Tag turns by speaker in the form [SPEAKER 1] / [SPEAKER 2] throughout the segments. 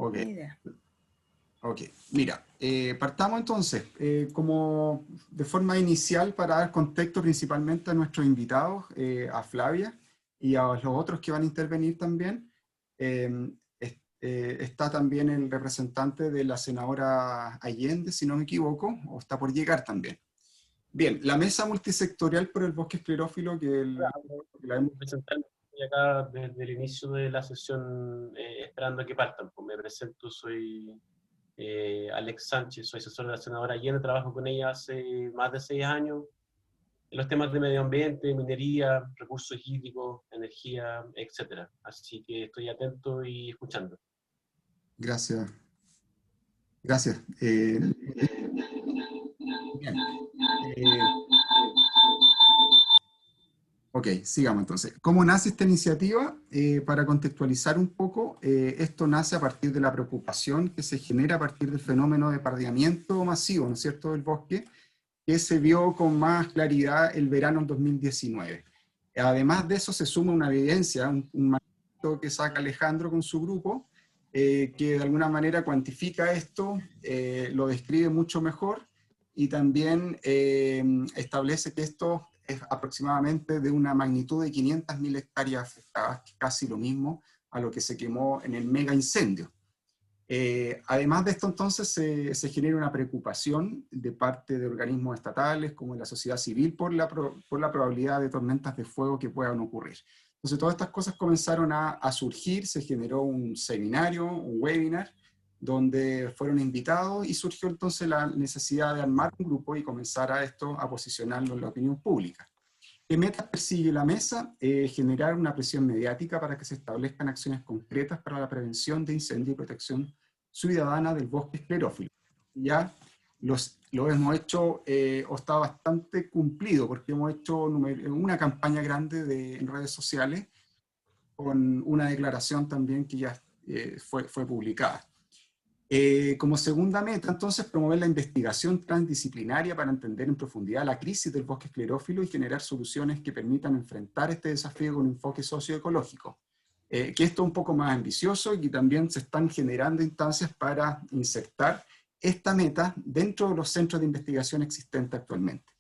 [SPEAKER 1] Ok,
[SPEAKER 2] Ni idea.
[SPEAKER 1] ok. Mira, partamos entonces, como de forma inicial para dar contexto principalmente a nuestros invitados, a Flavia y a los otros que van a intervenir también. Está también el representante de la senadora Allende, si no me equivoco, o está por llegar también. Bien, la mesa multisectorial por el bosque esclerófilo que la hemos...
[SPEAKER 3] Presentando, estoy acá desde el inicio de la sesión esperando a que partan. Pues me presento, soy Alex Sánchez, soy asesor de la senadora Allende, trabajo con ella hace más de 6 años en los temas de medio ambiente, minería, recursos hídricos, energía, etc. Así que estoy atento y escuchando.
[SPEAKER 1] Gracias. Gracias. Bien. Ok, sigamos entonces. ¿Cómo nace esta iniciativa? Para contextualizar un poco, esto nace a partir de la preocupación que se genera a partir del fenómeno de pardeamiento masivo, ¿no es cierto?, del bosque, que se vio con más claridad el verano del 2019. Además de eso se suma una evidencia, un manifiesto que saca Alejandro con su grupo, que de alguna manera cuantifica esto, lo describe mucho mejor y también establece que esto es aproximadamente de una magnitud de 500.000 hectáreas afectadas, casi lo mismo a lo que se quemó en el mega incendio. Además de esto, entonces, se genera una preocupación de parte de organismos estatales como de la sociedad civil por la probabilidad de tormentas de fuego que puedan ocurrir. Entonces, todas estas cosas comenzaron a surgir, se generó un seminario, un webinar, donde fueron invitados y surgió entonces la necesidad de armar un grupo y comenzar a esto a posicionarlo en la opinión pública. ¿Qué metas persigue la mesa? Generar una presión mediática para que se establezcan acciones concretas para la prevención de incendio y protección ciudadana del bosque esclerófilo. Ya lo hemos hecho, o está bastante cumplido, porque hemos hecho una campaña grande en redes sociales, con una declaración también que ya fue publicada. Como segunda meta, entonces, promover la investigación transdisciplinaria para entender en profundidad la crisis del bosque esclerófilo y generar soluciones que permitan enfrentar este desafío con un enfoque socioecológico. Que esto es un poco más ambicioso y que también se están generando instancias para insertar esta meta dentro de los centros de investigación existentes actualmente.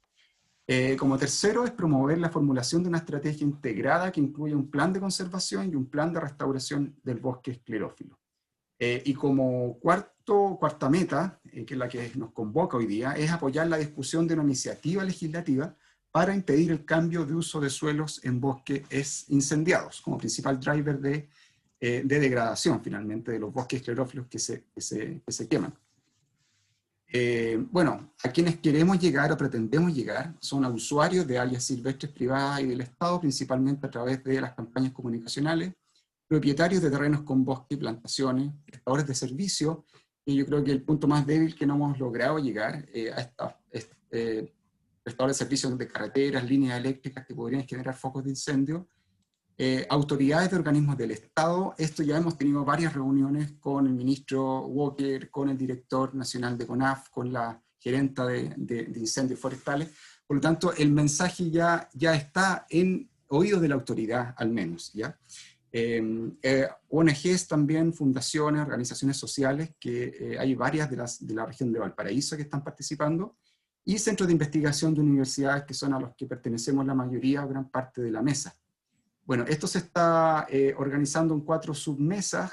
[SPEAKER 1] Como tercero es promover la formulación de una estrategia integrada que incluya un plan de conservación y un plan de restauración del bosque esclerófilo. Y como cuarta meta, que es la que nos convoca hoy día, es apoyar la discusión de una iniciativa legislativa para impedir el cambio de uso de suelos en bosques incendiados, como principal driver de degradación, finalmente, de los bosques esclerófilos que se queman. Bueno, a quienes queremos llegar o pretendemos llegar son a usuarios de áreas silvestres privadas y del Estado, principalmente a través de las campañas comunicacionales, propietarios de terrenos con bosque, plantaciones, prestadores de servicio, y yo creo que el punto más débil que no hemos logrado llegar a estos prestadores de servicios de carreteras, líneas eléctricas que podrían generar focos de incendio, autoridades de organismos del Estado. Esto ya hemos tenido varias reuniones con el ministro Walker, con el director nacional de CONAF, con la gerenta de incendios forestales. Por lo tanto, el mensaje ya está en oídos de la autoridad, al menos, ¿ya? ONGs también, fundaciones, organizaciones sociales, que hay varias de la región de Valparaíso que están participando, y centros de investigación de universidades que son a los que pertenecemos la mayoría o gran parte de la mesa. Bueno, esto se está organizando en 4 submesas.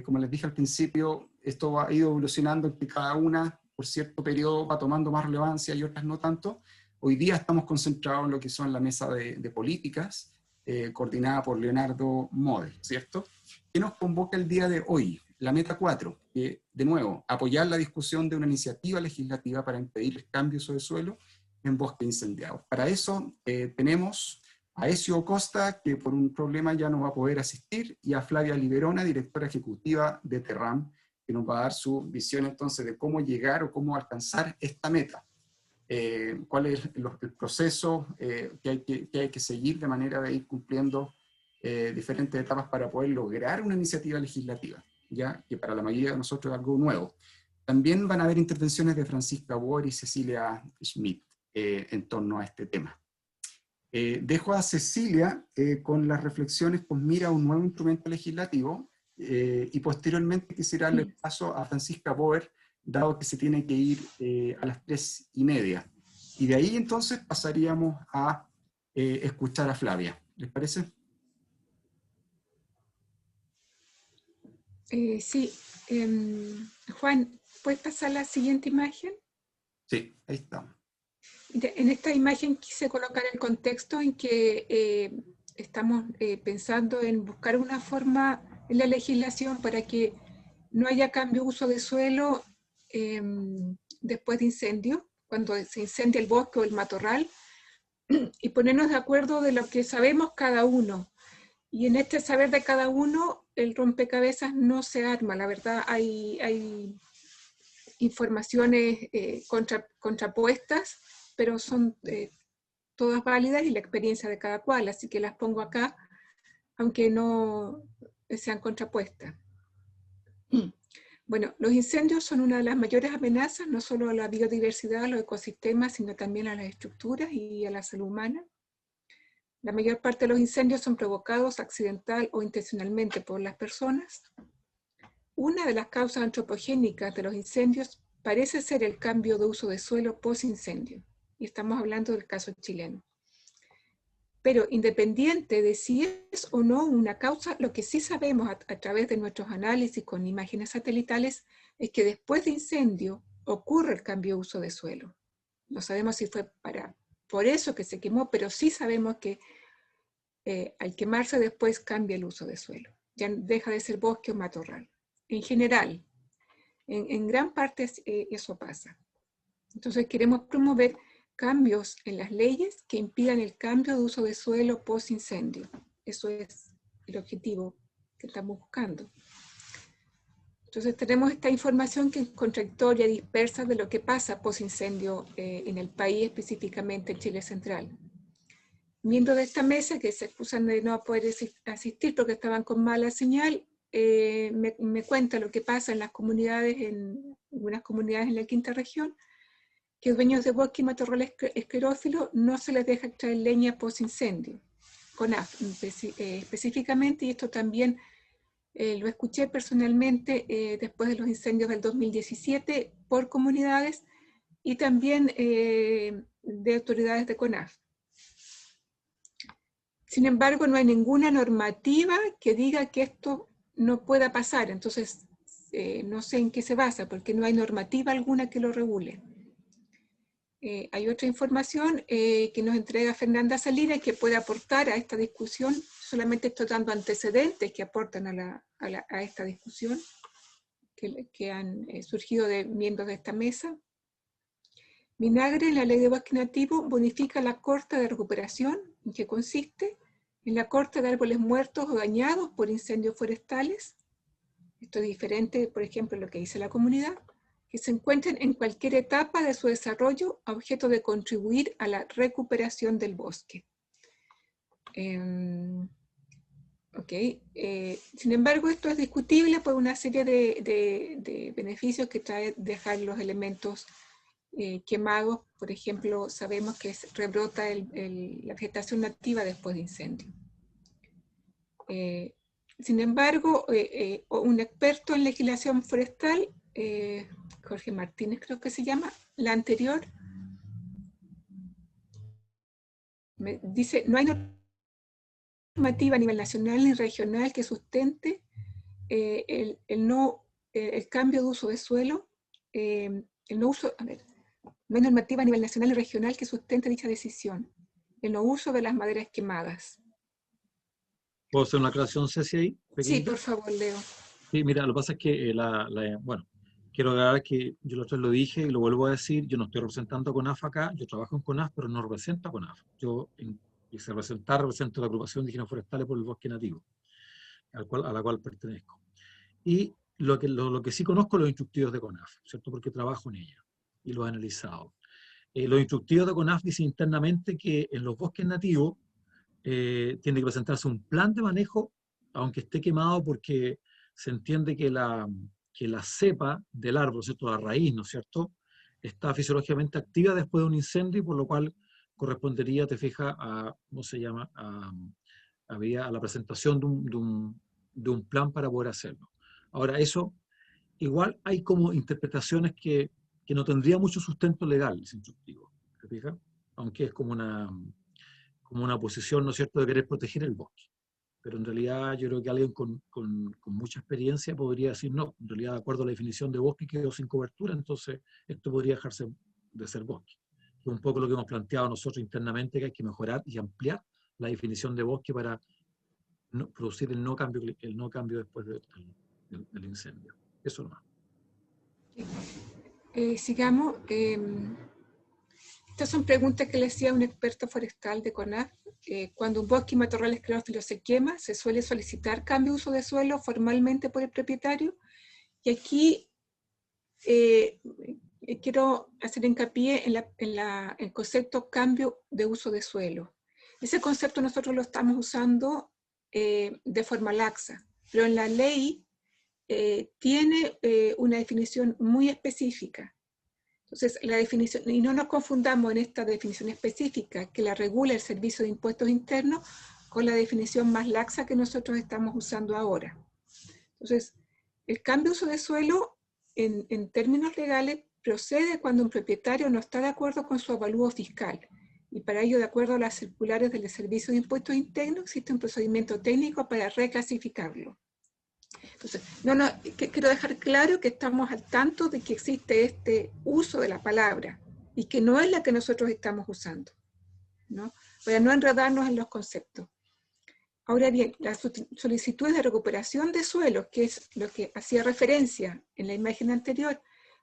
[SPEAKER 1] Como les dije al principio, esto ha ido evolucionando en que cada una, por cierto periodo, va tomando más relevancia y otras no tanto. Hoy día estamos concentrados en lo que son la mesa de políticas, coordinada por Leonardo Model, ¿cierto? ¿Qué nos convoca el día de hoy? La meta 4, que, de nuevo, apoyar la discusión de una iniciativa legislativa para impedir el cambio de suelo en bosques incendiados. Para eso tenemos a Ezio Costa, que por un problema ya no va a poder asistir, y a Flavia Liberona, directora ejecutiva de Terram, que nos va a dar su visión entonces de cómo llegar o cómo alcanzar esta meta. Cuál es el proceso que hay que seguir de manera de ir cumpliendo diferentes etapas para poder lograr una iniciativa legislativa, ya que para la mayoría de nosotros es algo nuevo. También van a haber intervenciones de Francisca Bohr y Cecilia Schmidt en torno a este tema. Dejo a Cecilia con las reflexiones con mira a un nuevo instrumento legislativo Y posteriormente quisiera darle paso a Francisca Boer, dado que se tiene que ir a las 3:30. Y de ahí entonces pasaríamos a escuchar a Flavia. ¿Les parece?
[SPEAKER 2] Sí. Juan, ¿puedes pasar la siguiente imagen?
[SPEAKER 1] Sí, ahí estamos.
[SPEAKER 2] En esta imagen quise colocar el contexto en que estamos pensando en buscar una forma en la legislación para que no haya cambio de uso de suelo después de incendio, cuando se incendia el bosque o el matorral, y ponernos de acuerdo de lo que sabemos cada uno. Y en este saber de cada uno, el rompecabezas no se arma. La verdad, hay informaciones contrapuestas, pero son todas válidas y la experiencia de cada cual, así que las pongo acá, aunque no sean contrapuestas. Bueno, los incendios son una de las mayores amenazas, no solo a la biodiversidad, a los ecosistemas, sino también a las estructuras y a la salud humana. La mayor parte de los incendios son provocados accidental o intencionalmente por las personas. Una de las causas antropogénicas de los incendios parece ser el cambio de uso de suelo post-incendio. Y estamos hablando del caso chileno. Pero independiente de si es o no una causa, lo que sí sabemos a través de nuestros análisis con imágenes satelitales es que después de incendio ocurre el cambio de uso de suelo. No sabemos si fue por eso que se quemó, pero sí sabemos que al quemarse después cambia el uso de suelo. Ya deja de ser bosque o matorral. En general, en gran parte eso pasa. Entonces queremos promover cambios en las leyes que impidan el cambio de uso de suelo post-incendio. Eso es el objetivo que estamos buscando. Entonces tenemos esta información que es contradictoria, dispersa de lo que pasa post-incendio en el país, específicamente en Chile Central. Miembros de esta mesa que se excusan de no poder asistir porque estaban con mala señal, me cuenta lo que pasa en las comunidades, en algunas comunidades en la quinta región, que dueños de bosque y matorral esclerófilo no se les deja extraer leña post-incendio, CONAF específicamente, y esto también lo escuché personalmente después de los incendios del 2017 por comunidades y también de autoridades de CONAF. Sin embargo, no hay ninguna normativa que diga que esto no pueda pasar, entonces no sé en qué se basa, porque no hay normativa alguna que lo regule. Hay otra información que nos entrega Fernanda Salinas que puede aportar a esta discusión, solamente estoy dando antecedentes que aportan a esta discusión, que han surgido de miembros de esta mesa. Minagre, en la ley de bosque nativo, bonifica la corta de recuperación, ¿en qué consiste? En la corta de árboles muertos o dañados por incendios forestales. Esto es diferente, por ejemplo, lo que dice la comunidad, que se encuentren en cualquier etapa de su desarrollo a objeto de contribuir a la recuperación del bosque. Sin embargo, esto es discutible por una serie de beneficios que trae dejar los elementos quemados. Por ejemplo, sabemos que rebrota la vegetación nativa después de incendio. Sin embargo, un experto en legislación forestal, Jorge Martínez creo que se llama, la anterior, me dice, no hay normativa a nivel nacional ni regional que sustente el cambio de uso de suelo, no hay normativa a nivel nacional y regional que sustente dicha decisión, el no uso de las maderas quemadas.
[SPEAKER 4] ¿Puedo hacer una aclaración, Ceci, ahí?
[SPEAKER 2] Sí, por favor, Leo.
[SPEAKER 4] Sí, mira, lo que pasa es que, bueno, quiero aclarar que yo la otra vez lo dije y lo vuelvo a decir, yo no estoy representando a CONAF acá, yo trabajo en CONAF, pero no represento a CONAF. Yo, quise represento la agrupación de indígenas forestales por el bosque nativo, a la cual pertenezco. Y lo que sí conozco los instructivos de CONAF, ¿cierto? Porque trabajo en ella y lo he analizado. Los instructivos de CONAF dicen internamente que en los bosques nativos tiene que presentarse un plan de manejo, aunque esté quemado, porque se entiende que la cepa del árbol, ¿cierto? La raíz, ¿no es cierto?, está fisiológicamente activa después de un incendio, por lo cual correspondería, te fijas, a, ¿cómo se llama?, a la presentación de de un plan para poder hacerlo. Ahora, eso, igual hay como interpretaciones que no tendría mucho sustento legal, ese instructivo, ¿te fijas? Aunque es como una posición, ¿no es cierto?, de querer proteger el bosque. Pero en realidad yo creo que alguien con mucha experiencia podría decir, no, en realidad de acuerdo a la definición de bosque quedó sin cobertura, entonces esto podría dejarse de ser bosque. Es un poco lo que hemos planteado nosotros internamente, que hay que mejorar y ampliar la definición de bosque para producir el no cambio después del incendio. Eso nomás.
[SPEAKER 2] Sigamos. Estas son preguntas que le hacía un experto forestal de CONAF. Cuando un bosque y matorral esclerófilo se quema, ¿se suele solicitar cambio de uso de suelo formalmente por el propietario? Y aquí quiero hacer hincapié en el concepto cambio de uso de suelo. Ese concepto nosotros lo estamos usando de forma laxa, pero en la ley tiene una definición muy específica. Entonces, la definición, y no nos confundamos en esta definición específica que la regula el Servicio de Impuestos Internos con la definición más laxa que nosotros estamos usando ahora. Entonces, el cambio de uso de suelo, en términos legales, procede cuando un propietario no está de acuerdo con su avalúo fiscal. Y para ello, de acuerdo a las circulares del Servicio de Impuestos Internos, existe un procedimiento técnico para reclasificarlo. Entonces, quiero dejar claro que estamos al tanto de que existe este uso de la palabra y que no es la que nosotros estamos usando, ¿no? Para no enredarnos en los conceptos. Ahora bien, las solicitudes de recuperación de suelos, que es lo que hacía referencia en la imagen anterior,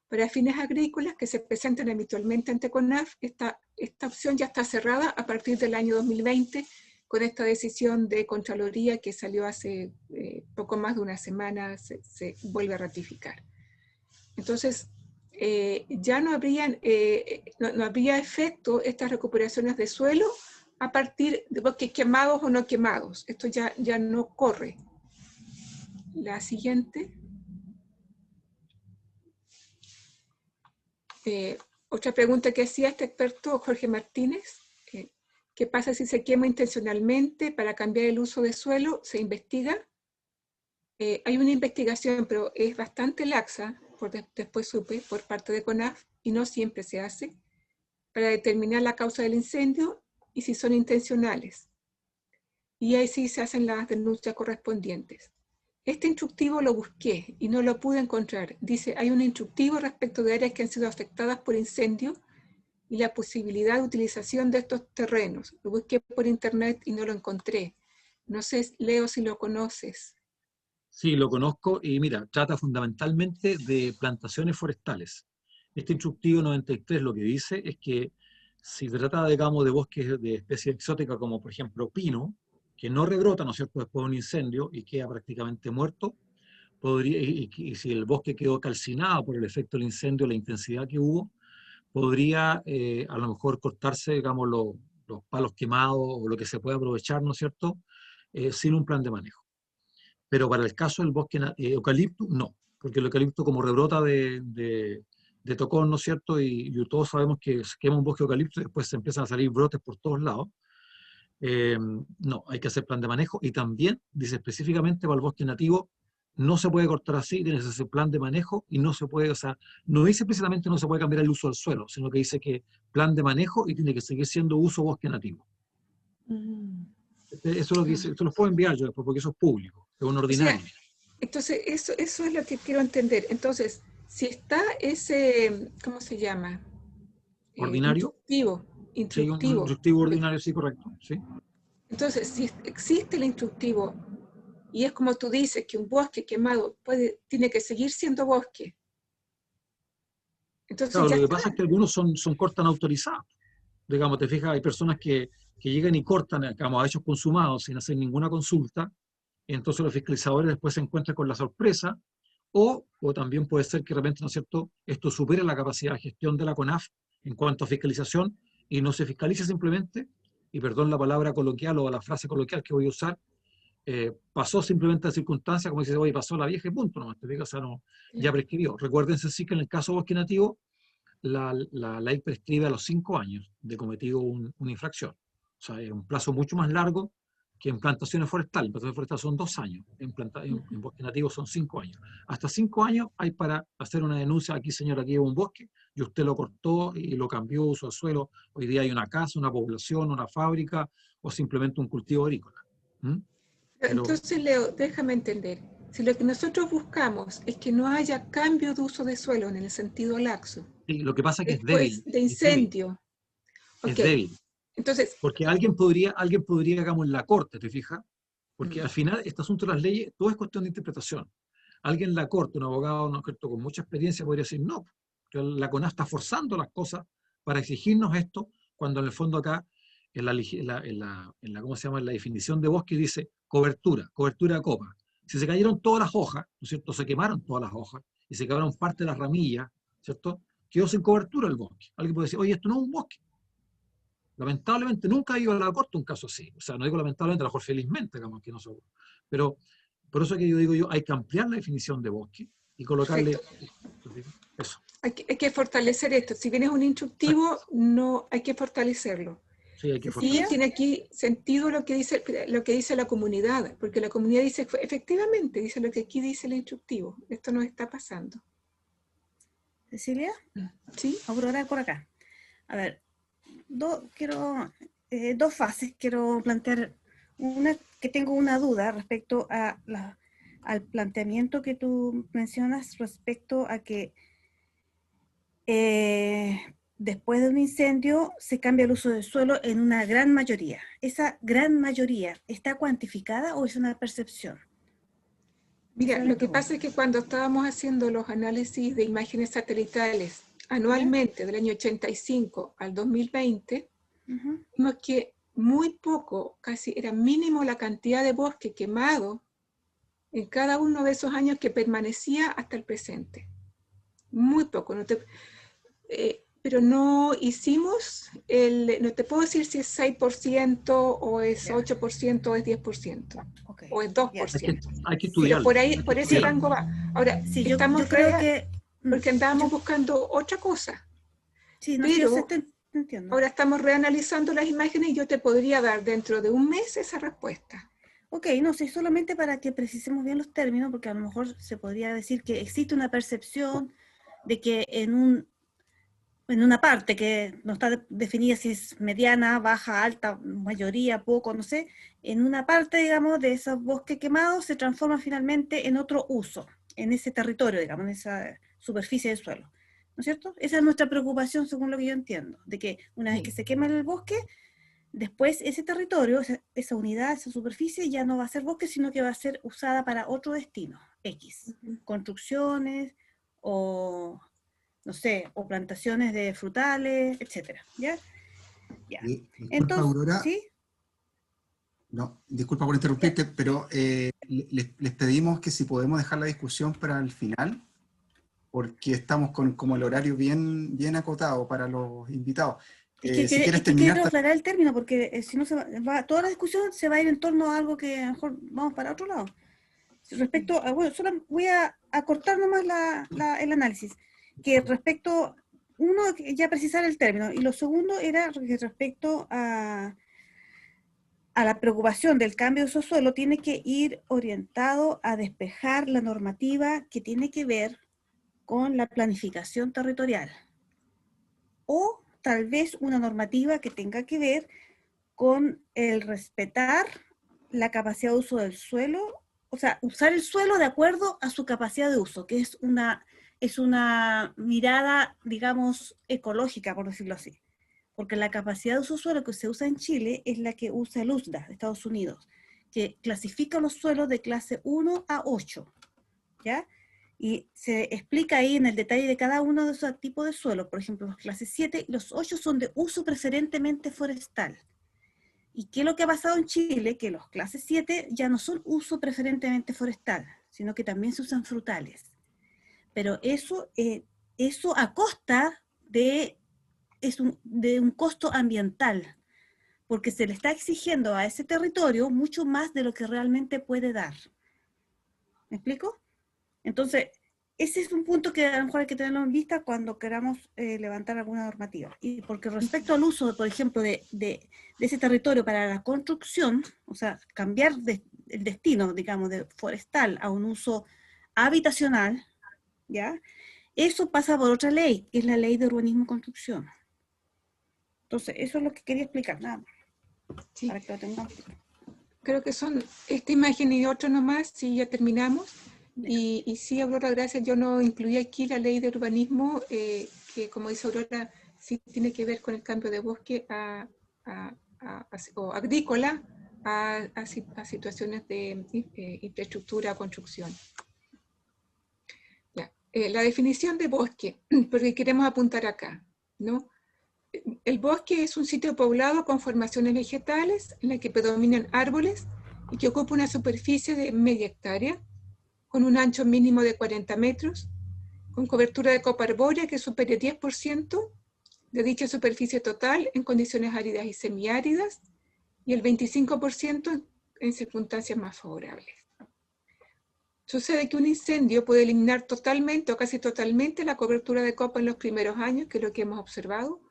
[SPEAKER 2] para fines agrícolas que se presentan habitualmente ante CONAF, esta opción ya está cerrada a partir del año 2020, con esta decisión de Contraloría que salió hace poco más de una semana, se vuelve a ratificar. Entonces, ya no habría efecto estas recuperaciones de suelo a partir de bosques quemados o no quemados. Esto ya no corre. La siguiente. Otra pregunta que hacía este experto, Jorge Martínez. ¿Qué pasa si se quema intencionalmente para cambiar el uso de suelo? ¿Se investiga? Hay una investigación, pero es bastante laxa, después supe, por parte de CONAF, y no siempre se hace, para determinar la causa del incendio y si son intencionales. Y ahí sí se hacen las denuncias correspondientes. Este instructivo lo busqué y no lo pude encontrar. Dice, hay un instructivo respecto de áreas que han sido afectadas por incendio y la posibilidad de utilización de estos terrenos. Lo busqué por internet y no lo encontré. No sé, Leo, si lo conoces.
[SPEAKER 4] Sí, lo conozco y mira, trata fundamentalmente de plantaciones forestales. Este instructivo 93 lo que dice es que si se trata, digamos, de bosques de especies exóticas como por ejemplo pino, que no rebrota, ¿no es cierto?, después de un incendio y queda prácticamente muerto, y si el bosque quedó calcinado por el efecto del incendio, la intensidad que hubo, podría a lo mejor cortarse, digamos, los palos quemados o lo que se pueda aprovechar, ¿no es cierto?, sin un plan de manejo. Pero para el caso del bosque eucalipto, no, porque el eucalipto como rebrota de tocón, ¿no es cierto?, y todos sabemos que se quema un bosque eucalipto y después se empiezan a salir brotes por todos lados. No, hay que hacer plan de manejo y también dice específicamente para el bosque nativo, no se puede cortar así, tienes ese plan de manejo y no se puede, o sea, no dice precisamente no se puede cambiar el uso del suelo, sino que dice que plan de manejo y tiene que seguir siendo uso bosque nativo. Eso es lo que dice, esto lo puedo enviar yo después porque eso es público, es un ordinario.
[SPEAKER 2] O sea, entonces, eso es lo que quiero entender. Entonces, si está ese, ¿cómo se llama?
[SPEAKER 4] ¿Ordinario?
[SPEAKER 2] Instructivo.
[SPEAKER 4] Sí, un instructivo ordinario, sí, correcto. Sí.
[SPEAKER 2] Entonces, si existe el instructivo, y es como tú dices, que un bosque quemado tiene que seguir siendo bosque. Entonces,
[SPEAKER 4] claro,
[SPEAKER 2] ya
[SPEAKER 4] lo que
[SPEAKER 2] está.
[SPEAKER 4] pasa es que algunos cortan autorizados. Digamos, te fijas, hay personas que llegan y cortan, digamos, a hechos consumados sin hacer ninguna consulta, y entonces los fiscalizadores después se encuentran con la sorpresa, o también puede ser que de repente, ¿no es cierto?, esto supere la capacidad de gestión de la CONAF en cuanto a fiscalización, y no se fiscaliza simplemente, y perdón la palabra coloquial o la frase coloquial que voy a usar, pasó simplemente la circunstancia, como dice, oye, pasó la vieja y punto, nomás, te fijas, o sea, no, ya prescribió. Recuérdense sí que en el caso de bosque nativo, la ley prescribe a los 5 años de cometido una infracción. O sea, es un plazo mucho más largo que en plantaciones forestales. En plantaciones forestales son 2 años, en bosque nativo son 5 años. Hasta 5 años hay para hacer una denuncia, aquí señora, aquí hay un bosque, y usted lo cortó y lo cambió uso del suelo. Hoy día hay una casa, una población, una fábrica, o simplemente un cultivo agrícola. Pero,
[SPEAKER 2] entonces, Leo, déjame entender. Si lo que nosotros buscamos es que no haya cambio de uso de suelo en el sentido laxo,
[SPEAKER 4] sí, lo que pasa es que es
[SPEAKER 2] después
[SPEAKER 4] débil,
[SPEAKER 2] de
[SPEAKER 4] es débil,
[SPEAKER 2] incendio,
[SPEAKER 4] es
[SPEAKER 2] ok,
[SPEAKER 4] débil.
[SPEAKER 2] entonces,
[SPEAKER 4] Porque alguien podría, digamos, en la corte, ¿te fijas? Porque al final, este asunto de las leyes, todo es cuestión de interpretación. Alguien en la corte, un abogado, ¿no es cierto?, con mucha experiencia, podría decir, no, que la CONAF está forzando las cosas para exigirnos esto, cuando en el fondo acá, ¿cómo se llama?, en la definición de bosque dice cobertura de copa. Si se cayeron todas las hojas, ¿no es cierto?, se quemaron todas las hojas, y se quedaron parte de las ramillas, ¿cierto?, quedó sin cobertura el bosque. Alguien puede decir, oye, esto no es un bosque. Lamentablemente nunca ha ido a la corte un caso así. O sea, no digo lamentablemente, a lo mejor felizmente, digamos, que no se. Pero por eso es que yo digo, hay que ampliar la definición de bosque y colocarle eso.
[SPEAKER 2] Hay que fortalecer esto. Si bien es un instructivo, no hay que fortalecerlo.
[SPEAKER 4] Sí, hay que
[SPEAKER 2] Y
[SPEAKER 4] fortalecer.
[SPEAKER 2] tiene aquí sentido lo que dice la comunidad, porque la comunidad dice, efectivamente, dice lo que aquí dice el instructivo. Esto nos está pasando.
[SPEAKER 5] Cecilia,
[SPEAKER 2] ¿Sí?
[SPEAKER 5] Aurora, por acá. A ver, dos fases quiero plantear. Una, que tengo una duda respecto a al planteamiento que tú mencionas respecto a que después de un incendio se cambia el uso del suelo en una gran mayoría. ¿Esa gran mayoría está cuantificada o es una percepción?
[SPEAKER 2] Mira, lo que pasa es que cuando estábamos haciendo los análisis de imágenes satelitales anualmente, del año 85 al 2020, vimos que muy poco, casi era mínimo la cantidad de bosque quemado en cada uno de esos años que permanecía hasta el presente. Muy poco. Pero no hicimos, no te puedo decir si es 6% o es 8% o es 10%,
[SPEAKER 5] Okay.
[SPEAKER 2] o es 2%.
[SPEAKER 4] Hay que estudiarlo.
[SPEAKER 2] Pero por ese rango va. Ahora,
[SPEAKER 5] sí, yo creo que...
[SPEAKER 2] Porque andábamos buscando otra cosa.
[SPEAKER 5] Sí, no,
[SPEAKER 2] pero
[SPEAKER 5] sí, te entiendo.
[SPEAKER 2] Ahora estamos reanalizando las imágenes y yo te podría dar dentro de un mes esa respuesta.
[SPEAKER 5] Ok, no sé, solamente para que precisemos bien los términos, porque a lo mejor se podría decir que existe una percepción de que en una parte que no está definida si es mediana, baja, alta, mayoría, poco, no sé, en una parte, digamos, de esos bosques quemados se transforma finalmente en otro uso, en ese territorio, digamos, en esa superficie del suelo. ¿No es cierto? Esa es nuestra preocupación, según lo que yo entiendo, de que una vez que se quema el bosque, después ese territorio, esa unidad, esa superficie ya no va a ser bosque, sino que va a ser usada para otro destino, X. Construcciones o, no sé, o plantaciones de frutales, etcétera. ¿Ya?
[SPEAKER 1] Disculpa,
[SPEAKER 5] entonces,
[SPEAKER 1] Aurora.
[SPEAKER 5] ¿sí?
[SPEAKER 1] No, disculpa por interrumpirte, pero les pedimos que si podemos dejar la discusión para el final, porque estamos con como el horario bien acotado para los invitados. Si quieres terminar...
[SPEAKER 5] quiero aclarar el término, porque si no toda la discusión se va a ir en torno a algo que a lo mejor vamos para otro lado. Respecto a, bueno, solo voy a cortar nomás el análisis, que respecto, uno, ya precisar el término, y lo segundo era que respecto a la preocupación del cambio de uso suelo, tiene que ir orientado a despejar la normativa que tiene que ver con la planificación territorial, o tal vez una normativa que tenga que ver con el respetar la capacidad de uso del suelo, o sea, usar el suelo de acuerdo a su capacidad de uso, que es una mirada, digamos, ecológica, por decirlo así. Porque la capacidad de uso del suelo que se usa en Chile es la que usa el USDA de Estados Unidos, que clasifica los suelos de clase 1 a 8, ¿ya? Y se explica ahí en el detalle de cada uno de esos tipos de suelo. Por ejemplo, los clases 7 y los 8 son de uso preferentemente forestal. ¿Y qué es lo que ha pasado en Chile? Que los clases 7 ya no son uso preferentemente forestal, sino que también se usan frutales. Pero eso a costa de un costo ambiental, porque se le está exigiendo a ese territorio mucho más de lo que realmente puede dar. ¿Me explico? Entonces, ese es un punto que a lo mejor hay que tenerlo en vista cuando queramos levantar alguna normativa. Y porque respecto al uso, por ejemplo, de ese territorio para la construcción, o sea, cambiar el destino, digamos, de forestal a un uso habitacional, ¿ya? Eso pasa por otra ley, que es la ley de urbanismo y construcción. Entonces, eso es lo que quería explicar, nada más,
[SPEAKER 2] Sí.
[SPEAKER 5] para que lo tengamos.
[SPEAKER 2] Creo que son esta imagen y otra nomás, si ya terminamos. Y sí, Aurora, gracias. Yo no incluí aquí la ley de urbanismo, que como dice Aurora, sí tiene que ver con el cambio de bosque o agrícola a situaciones de infraestructura, construcción. Ya. La definición de bosque, porque queremos apuntar acá, ¿no? El bosque es un sitio poblado con formaciones vegetales en la que predominan árboles y que ocupa una superficie de media hectárea, con un ancho mínimo de 40 metros, con cobertura de copa arbórea que supere el 10% de dicha superficie total en condiciones áridas y semiáridas, y el 25% en circunstancias más favorables. Sucede que un incendio puede eliminar totalmente o casi totalmente la cobertura de copa en los primeros años, que es lo que hemos observado,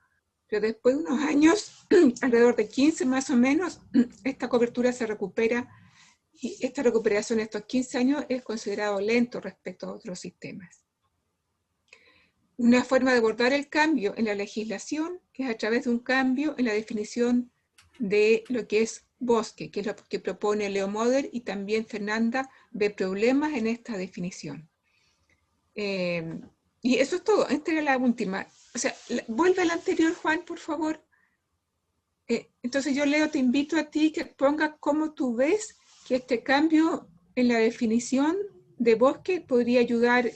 [SPEAKER 2] pero después de unos años, alrededor de 15 más o menos, esta cobertura se recupera. Y esta recuperación en estos 15 años es considerado lento respecto a otros sistemas. Una forma de abordar el cambio en la legislación es a través de un cambio en la definición de lo que es bosque, que es lo que propone Leo Moder, y también Fernanda ve problemas en esta definición. Y eso es todo. Esta era la última. O sea, vuelve a la anterior, Juan, por favor. Entonces yo, Leo, te invito a ti que pongas cómo tú ves que este cambio en la definición de bosque podría ayudar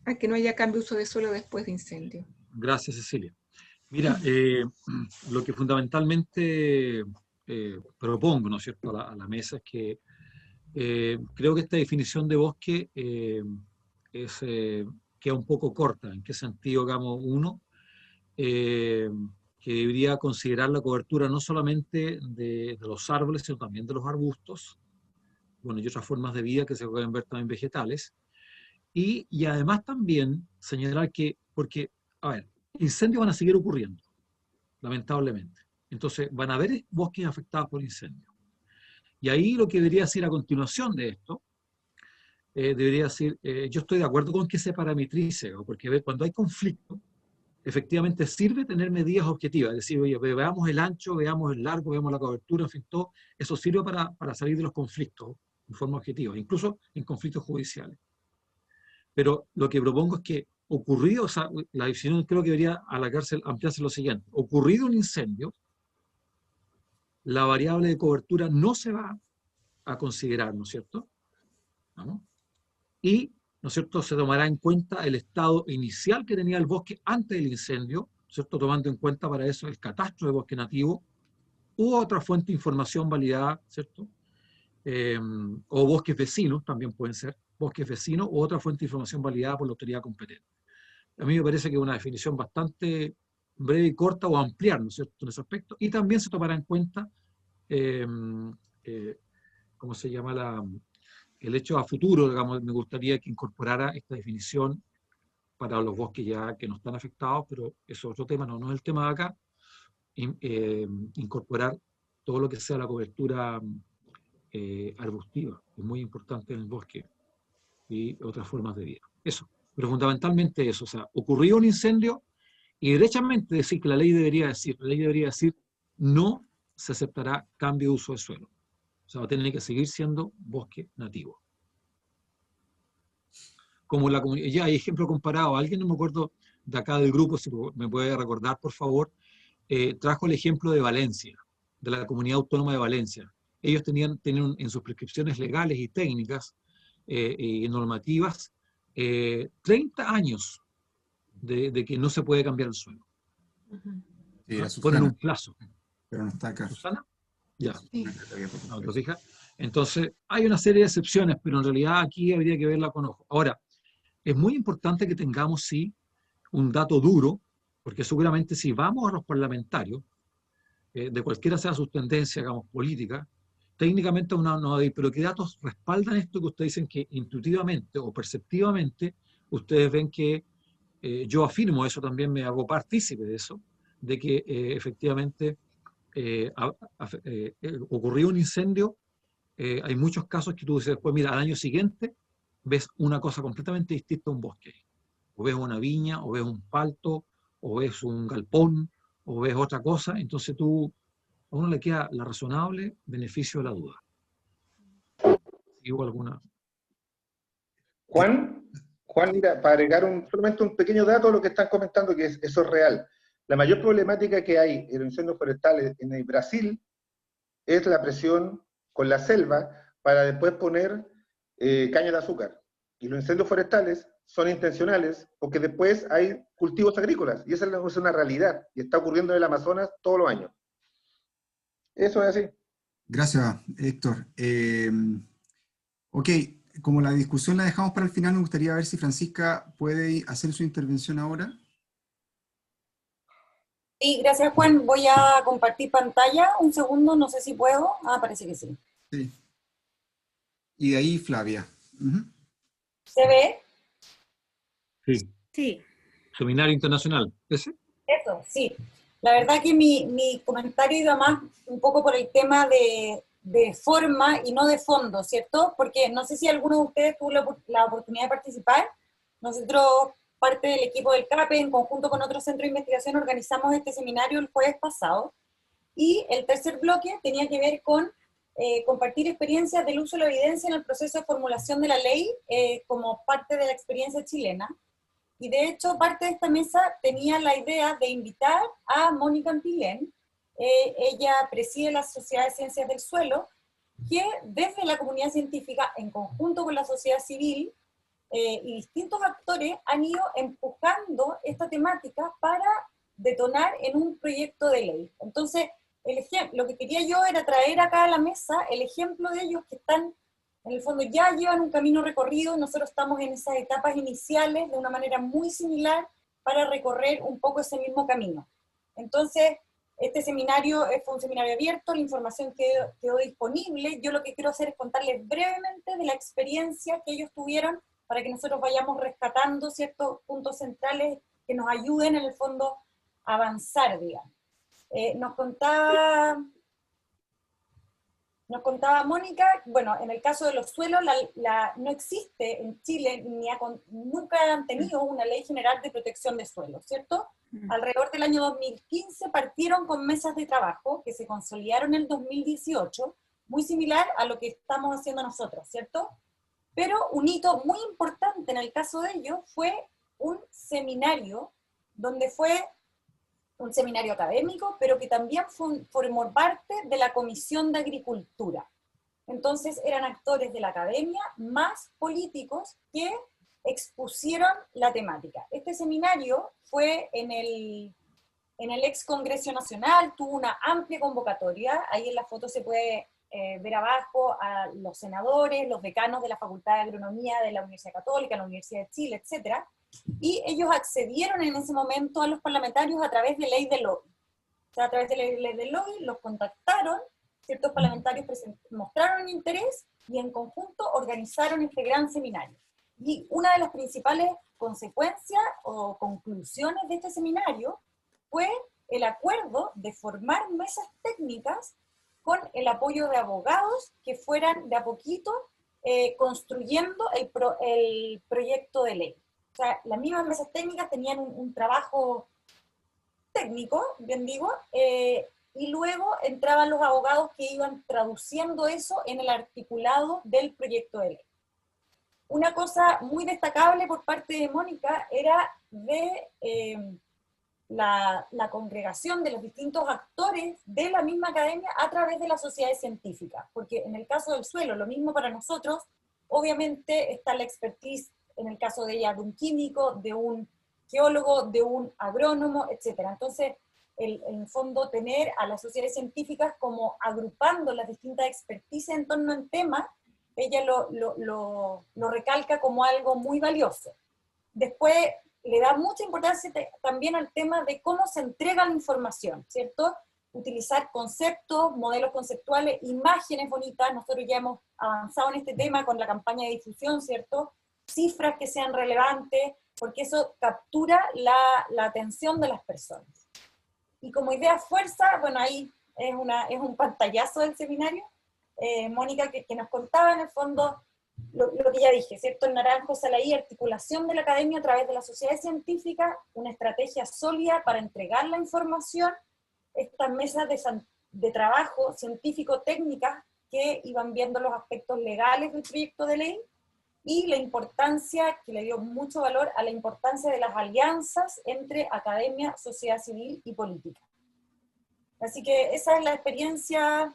[SPEAKER 2] a que no haya cambio de uso de suelo después de incendio.
[SPEAKER 4] Gracias, Cecilia. Mira, lo que fundamentalmente propongo, ¿no es cierto?, a la mesa es que creo que esta definición de bosque queda un poco corta. ¿En qué sentido? Digamos, uno, que debería considerar la cobertura no solamente de los árboles, sino también de los arbustos, bueno, y otras formas de vida que se pueden ver también vegetales, y además también señalar que, porque, a ver, incendios van a seguir ocurriendo, lamentablemente. Entonces, van a haber bosques afectados por incendios. Y ahí lo que debería decir a continuación de esto, debería decir, yo estoy de acuerdo con que se parametrice, porque cuando hay conflicto, efectivamente sirve tener medidas objetivas, es decir, oye, veamos el ancho, veamos el largo, veamos la cobertura, en fin, todo eso sirve para salir de los conflictos en forma objetiva, incluso en conflictos judiciales. Pero lo que propongo es que ocurrido, o sea, la decisión creo que debería ampliarse lo siguiente: ocurrido un incendio, la variable de cobertura no se va a considerar, ¿no es cierto? ¿Vamos? Y, ¿no es cierto?, se tomará en cuenta el estado inicial que tenía el bosque antes del incendio, ¿cierto?, tomando en cuenta para eso el catastro de bosque nativo u otra fuente de información validada, ¿cierto? O bosques vecinos, también pueden ser bosques vecinos u otra fuente de información validada por la autoridad competente. A mí me parece que es una definición bastante breve y corta, o ampliar, ¿no es cierto?, en ese aspecto. Y también se tomará en cuenta, ¿cómo se llama? El hecho a futuro, digamos, me gustaría que incorporara esta definición para los bosques ya que no están afectados, pero eso es otro tema, no es el tema de acá. Incorporar todo lo que sea la cobertura arbustiva, es muy importante en el bosque, y otras formas de vida. Eso, pero fundamentalmente eso, o sea, ocurrió un incendio y derechamente decir que la ley debería decir no se aceptará cambio de uso de suelo. O sea, va a tener que seguir siendo bosque nativo. Como la comunidad, ya hay ejemplo comparado, alguien, no me acuerdo de acá del grupo, si me puede recordar, por favor, trajo el ejemplo de Valencia, de la Comunidad Autónoma de Valencia. Ellos tenían en sus prescripciones legales y técnicas y normativas 30 años de que no se puede cambiar el suelo.
[SPEAKER 1] Sí,
[SPEAKER 4] ¿No? Ponen un plazo.
[SPEAKER 1] Pero no está acá.
[SPEAKER 4] ¿Susana? Ya.
[SPEAKER 2] Sí.
[SPEAKER 4] No, ¿te fijas? Entonces, hay una serie de excepciones, pero en realidad aquí habría que verla con ojo. Ahora, es muy importante que tengamos, sí, un dato duro, porque seguramente si vamos a los parlamentarios, de cualquiera sea su tendencia, digamos, política, técnicamente no hay, pero ¿qué datos respaldan esto que ustedes dicen que intuitivamente o perceptivamente ustedes ven que yo afirmo eso también, me hago partícipe de eso, de que efectivamente ocurrió un incendio, hay muchos casos que tú dices, pues mira, al año siguiente ves una cosa completamente distinta a un bosque. O ves una viña, o ves un palto, o ves un galpón, o ves otra cosa, entonces a uno le queda la razonable beneficio de la duda. ¿Sí hubo alguna?
[SPEAKER 6] Juan, mira, para agregar solamente un pequeño dato a lo que están comentando, que eso es real. La mayor problemática que hay en los incendios forestales en el Brasil es la presión con la selva para después poner caña de azúcar. Y los incendios forestales son intencionales porque después hay cultivos agrícolas, y esa es una realidad, y está ocurriendo en el Amazonas todos los años. Eso es así.
[SPEAKER 1] Gracias, Héctor. Ok, como la discusión la dejamos para el final, me gustaría ver si Francisca puede hacer su intervención ahora.
[SPEAKER 7] Sí, gracias Juan. Voy a compartir pantalla un segundo, no sé si puedo. Ah, parece que sí.
[SPEAKER 1] Sí. Y de ahí Flavia.
[SPEAKER 7] ¿Se ve?
[SPEAKER 4] Sí.
[SPEAKER 5] Sí.
[SPEAKER 4] Seminario internacional, ¿ese?
[SPEAKER 7] Eso, sí. La verdad que mi comentario iba más un poco por el tema de forma y no de fondo, ¿cierto? Porque no sé si alguno de ustedes tuvo la oportunidad de participar. Nosotros, parte del equipo del CAPE, en conjunto con otro centro de investigación, organizamos este seminario el jueves pasado. Y el tercer bloque tenía que ver con compartir experiencias del uso de la evidencia en el proceso de formulación de la ley como parte de la experiencia chilena. Y de hecho, parte de esta mesa tenía la idea de invitar a Mónica Ampilén. Ella preside la Sociedad de Ciencias del Suelo, que desde la comunidad científica, en conjunto con la sociedad civil y distintos actores, han ido empujando esta temática para detonar en un proyecto de ley. Entonces, lo que quería yo era traer acá a la mesa el ejemplo de ellos que están, en el fondo ya llevan un camino recorrido, nosotros estamos en esas etapas iniciales de una manera muy similar para recorrer un poco ese mismo camino. Entonces, este seminario fue un seminario abierto, la información quedó disponible. Yo lo que quiero hacer es contarles brevemente de la experiencia que ellos tuvieron para que nosotros vayamos rescatando ciertos puntos centrales que nos ayuden en el fondo a avanzar, digamos. Nos contaba Mónica, bueno, en el caso de los suelos, no existe en Chile, nunca han tenido una ley general de protección de suelos, ¿cierto? Alrededor del año 2015 partieron con mesas de trabajo que se consolidaron en el 2018, muy similar a lo que estamos haciendo nosotros, ¿cierto? Pero un hito muy importante en el caso de ellos fue un seminario, donde fue un seminario académico, pero que también formó parte de la Comisión de Agricultura. Entonces eran actores de la academia más políticos que expusieron la temática. Este seminario fue en el ex Congreso Nacional, tuvo una amplia convocatoria, ahí en la foto se puede ver abajo a los senadores, los decanos de la Facultad de Agronomía de la Universidad Católica, la Universidad de Chile, etc. Y ellos accedieron en ese momento a los parlamentarios a través de ley de lobby. O sea, a través de la ley de lobby los contactaron, ciertos parlamentarios mostraron interés y en conjunto organizaron este gran seminario. Y una de las principales consecuencias o conclusiones de este seminario fue el acuerdo de formar mesas técnicas con el apoyo de abogados que fueran de a poquito construyendo el proyecto de ley. O sea, las mismas mesas técnicas tenían un trabajo técnico, bien digo, y luego entraban los abogados que iban traduciendo eso en el articulado del proyecto de ley. Una cosa muy destacable por parte de Mónica era de la congregación de los distintos actores de la misma academia a través de las sociedades científicas, porque en el caso del suelo, lo mismo para nosotros, obviamente está la expertise, en el caso de ella, de un químico, de un geólogo, de un agrónomo, etc. Entonces, en el fondo, tener a las sociedades científicas como agrupando las distintas expertices en torno al tema, ella lo recalca como algo muy valioso. Después, le da mucha importancia también al tema de cómo se entrega la información, ¿cierto? utilizar conceptos, modelos conceptuales, imágenes bonitas. Nosotros ya hemos avanzado en este tema con la campaña de difusión, ¿cierto? Cifras que sean relevantes, porque eso captura la atención de las personas. Y como idea fuerza, bueno, ahí es un pantallazo del seminario, Mónica, que nos contaba en el fondo lo que ya dije, ¿cierto? El Naranjo Salaí, articulación de la academia a través de la sociedad científica, una estrategia sólida para entregar la información, estas mesas de trabajo científico-técnicas que iban viendo los aspectos legales del proyecto de ley, y la importancia, que le dio mucho valor a la importancia de las alianzas entre academia, sociedad civil y política. Así que esa es la experiencia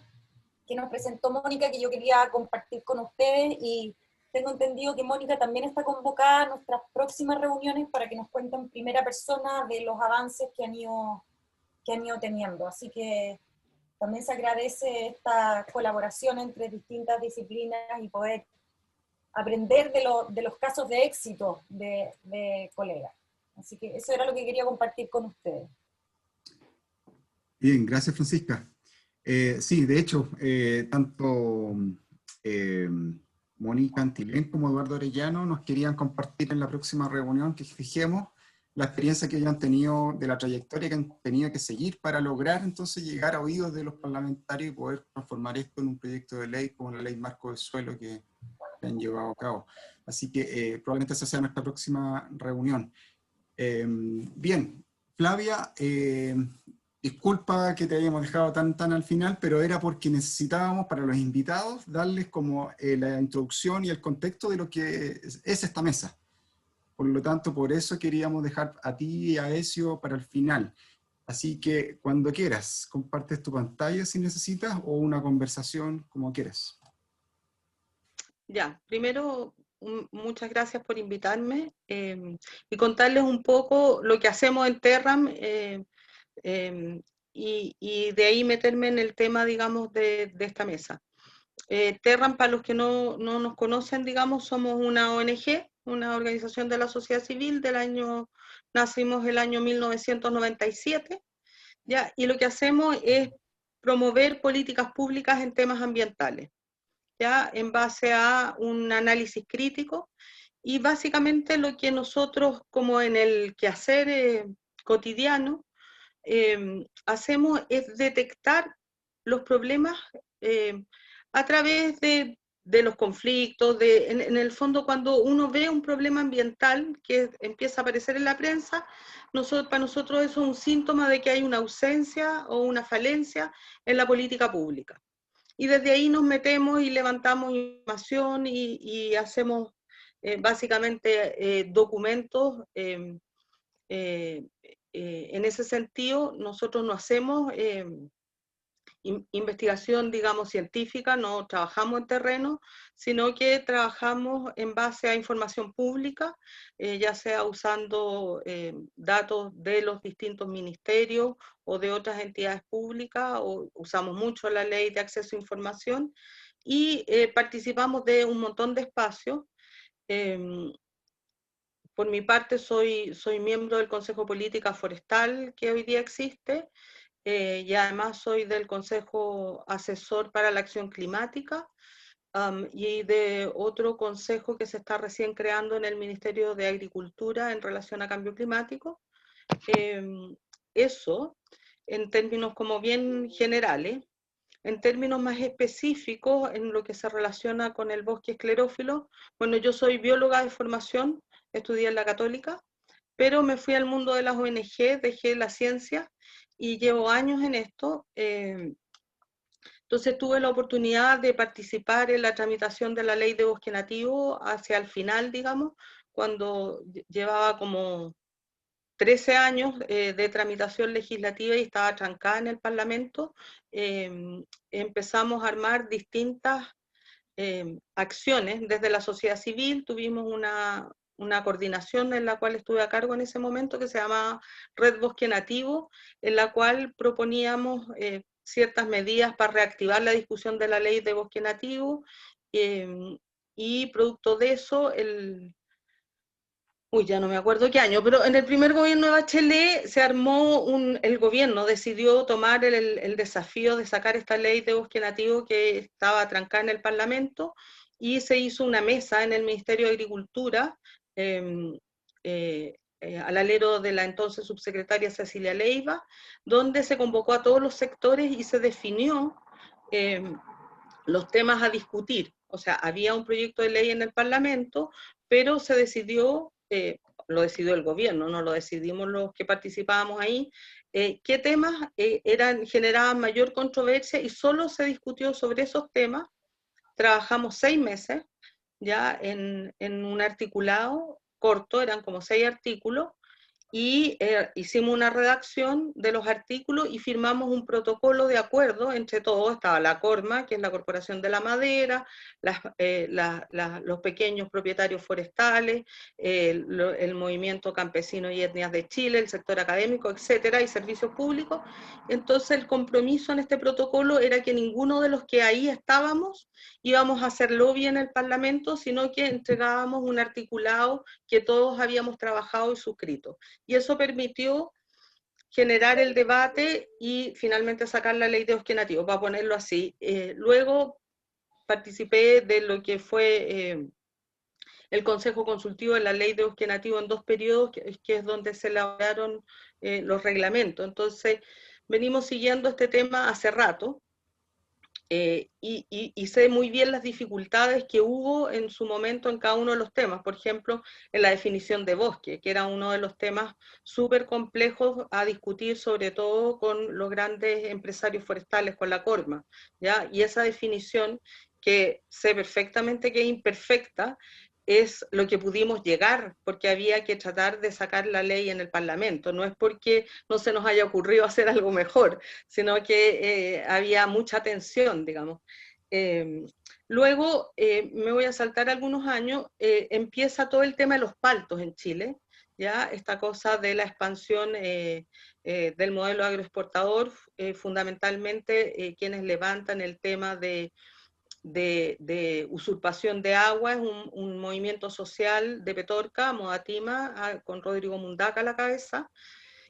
[SPEAKER 7] que nos presentó Mónica, que yo quería compartir con ustedes, y tengo entendido que Mónica también está convocada a nuestras próximas reuniones para que nos cuente en primera persona de los avances que han ido teniendo. Así que también se agradece esta colaboración entre distintas disciplinas y poder aprender de los casos de éxito de colegas. Así que eso era lo que quería compartir con ustedes.
[SPEAKER 1] Bien, gracias Francisca. Sí, de hecho, tanto Mónica Antilén como Eduardo Orellano nos querían compartir en la próxima reunión que fijemos la experiencia que hayan tenido, de la trayectoria que han tenido que seguir para lograr entonces llegar a oídos de los parlamentarios y poder transformar esto en un proyecto de ley como la ley marco de suelo que han llevado a cabo. Así que probablemente esa sea nuestra próxima reunión. Bien, Flavia, disculpa que te hayamos dejado tan al final, pero era porque necesitábamos para los invitados darles como la introducción y el contexto de lo que es esta mesa. Por lo tanto, por eso queríamos dejar a ti y a Ezio para el final. Así que cuando quieras, compartes tu pantalla si necesitas, o una conversación como quieras.
[SPEAKER 8] Ya, primero, muchas gracias por invitarme y contarles un poco lo que hacemos en Terram, y de ahí meterme en el tema, digamos, de esta mesa. Terram, para los que no nos conocen, digamos, somos una ONG, una organización de la sociedad civil, nacimos el año 1997, ¿ya? Y lo que hacemos es promover políticas públicas en temas ambientales, ¿ya? En base a un análisis crítico, y básicamente lo que nosotros, como en el quehacer cotidiano, hacemos es detectar los problemas a través de los conflictos, en el fondo cuando uno ve un problema ambiental que empieza a aparecer en la prensa, para nosotros eso es un síntoma de que hay una ausencia o una falencia en la política pública. Y desde ahí nos metemos y levantamos información y hacemos básicamente documentos. En ese sentido, nosotros no hacemos investigación, digamos, científica, no trabajamos en terreno, sino que trabajamos en base a información pública, ya sea usando datos de los distintos ministerios o de otras entidades públicas, o usamos mucho la ley de acceso a información, y participamos de un montón de espacios. Por mi parte, soy miembro del Consejo Política Forestal que hoy día existe, y además soy del Consejo Asesor para la Acción Climática, y de otro consejo que se está recién creando en el Ministerio de Agricultura en relación a cambio climático. Eso, en términos como bien generales. En términos más específicos, en lo que se relaciona con el bosque esclerófilo, bueno, yo soy bióloga de formación, estudié en la Católica, pero me fui al mundo de las ONG, dejé la ciencia y llevo años en esto. Entonces tuve la oportunidad de participar en la tramitación de la ley de bosque nativo hacia el final, digamos, cuando llevaba como 13 años de tramitación legislativa y estaba trancada en el Parlamento. Empezamos a armar distintas acciones desde la sociedad civil. Tuvimos una coordinación en la cual estuve a cargo en ese momento, que se llama Red Bosque Nativo, en la cual proponíamos ciertas medidas para reactivar la discusión de la ley de bosque nativo, y producto de eso Uy, ya no me acuerdo qué año, pero en el primer gobierno de Bachelet se armó el gobierno decidió tomar el desafío de sacar esta ley de bosque nativo que estaba trancada en el Parlamento, y se hizo una mesa en el Ministerio de Agricultura, al alero de la entonces subsecretaria Cecilia Leiva, donde se convocó a todos los sectores y se definió los temas a discutir. O sea, había un proyecto de ley en el Parlamento, pero se decidió, lo decidió el gobierno, no lo decidimos los que participábamos ahí, qué temas generaban mayor controversia, y solo se discutió sobre esos temas. Trabajamos 6 meses ya en un articulado corto, eran como 6 artículos, y hicimos una redacción de los artículos y firmamos un protocolo de acuerdo entre todos. Estaba la CORMA, que es la Corporación de la Madera, los pequeños propietarios forestales, el Movimiento Campesino y Etnias de Chile, el sector académico, etcétera, y servicios públicos. Entonces el compromiso en este protocolo era que ninguno de los que ahí estábamos íbamos a hacer lobby en el Parlamento, sino que entregábamos un articulado que todos habíamos trabajado y suscrito. Y eso permitió generar el debate y finalmente sacar la ley de bosque nativo, para ponerlo así. Luego participé de lo que fue el Consejo Consultivo de la ley de bosque nativo en 2 periodos, que es donde se elaboraron los reglamentos. Entonces, venimos siguiendo este tema hace rato. Y sé muy bien las dificultades que hubo en su momento en cada uno de los temas. Por ejemplo, en la definición de bosque, que era uno de los temas súper complejos a discutir, sobre todo con los grandes empresarios forestales, con la CORMA, ¿ya? Y esa definición, que sé perfectamente que es imperfecta, es lo que pudimos llegar, porque había que tratar de sacar la ley en el Parlamento. No es porque no se nos haya ocurrido hacer algo mejor, sino que había mucha tensión, digamos. Luego, me voy a saltar algunos años, empieza todo el tema de los paltos en Chile, ¿ya? Esta cosa de la expansión del modelo agroexportador, fundamentalmente quienes levantan el tema de usurpación de agua, es un movimiento social de Petorca, Modatima, con Rodrigo Mundaca a la cabeza.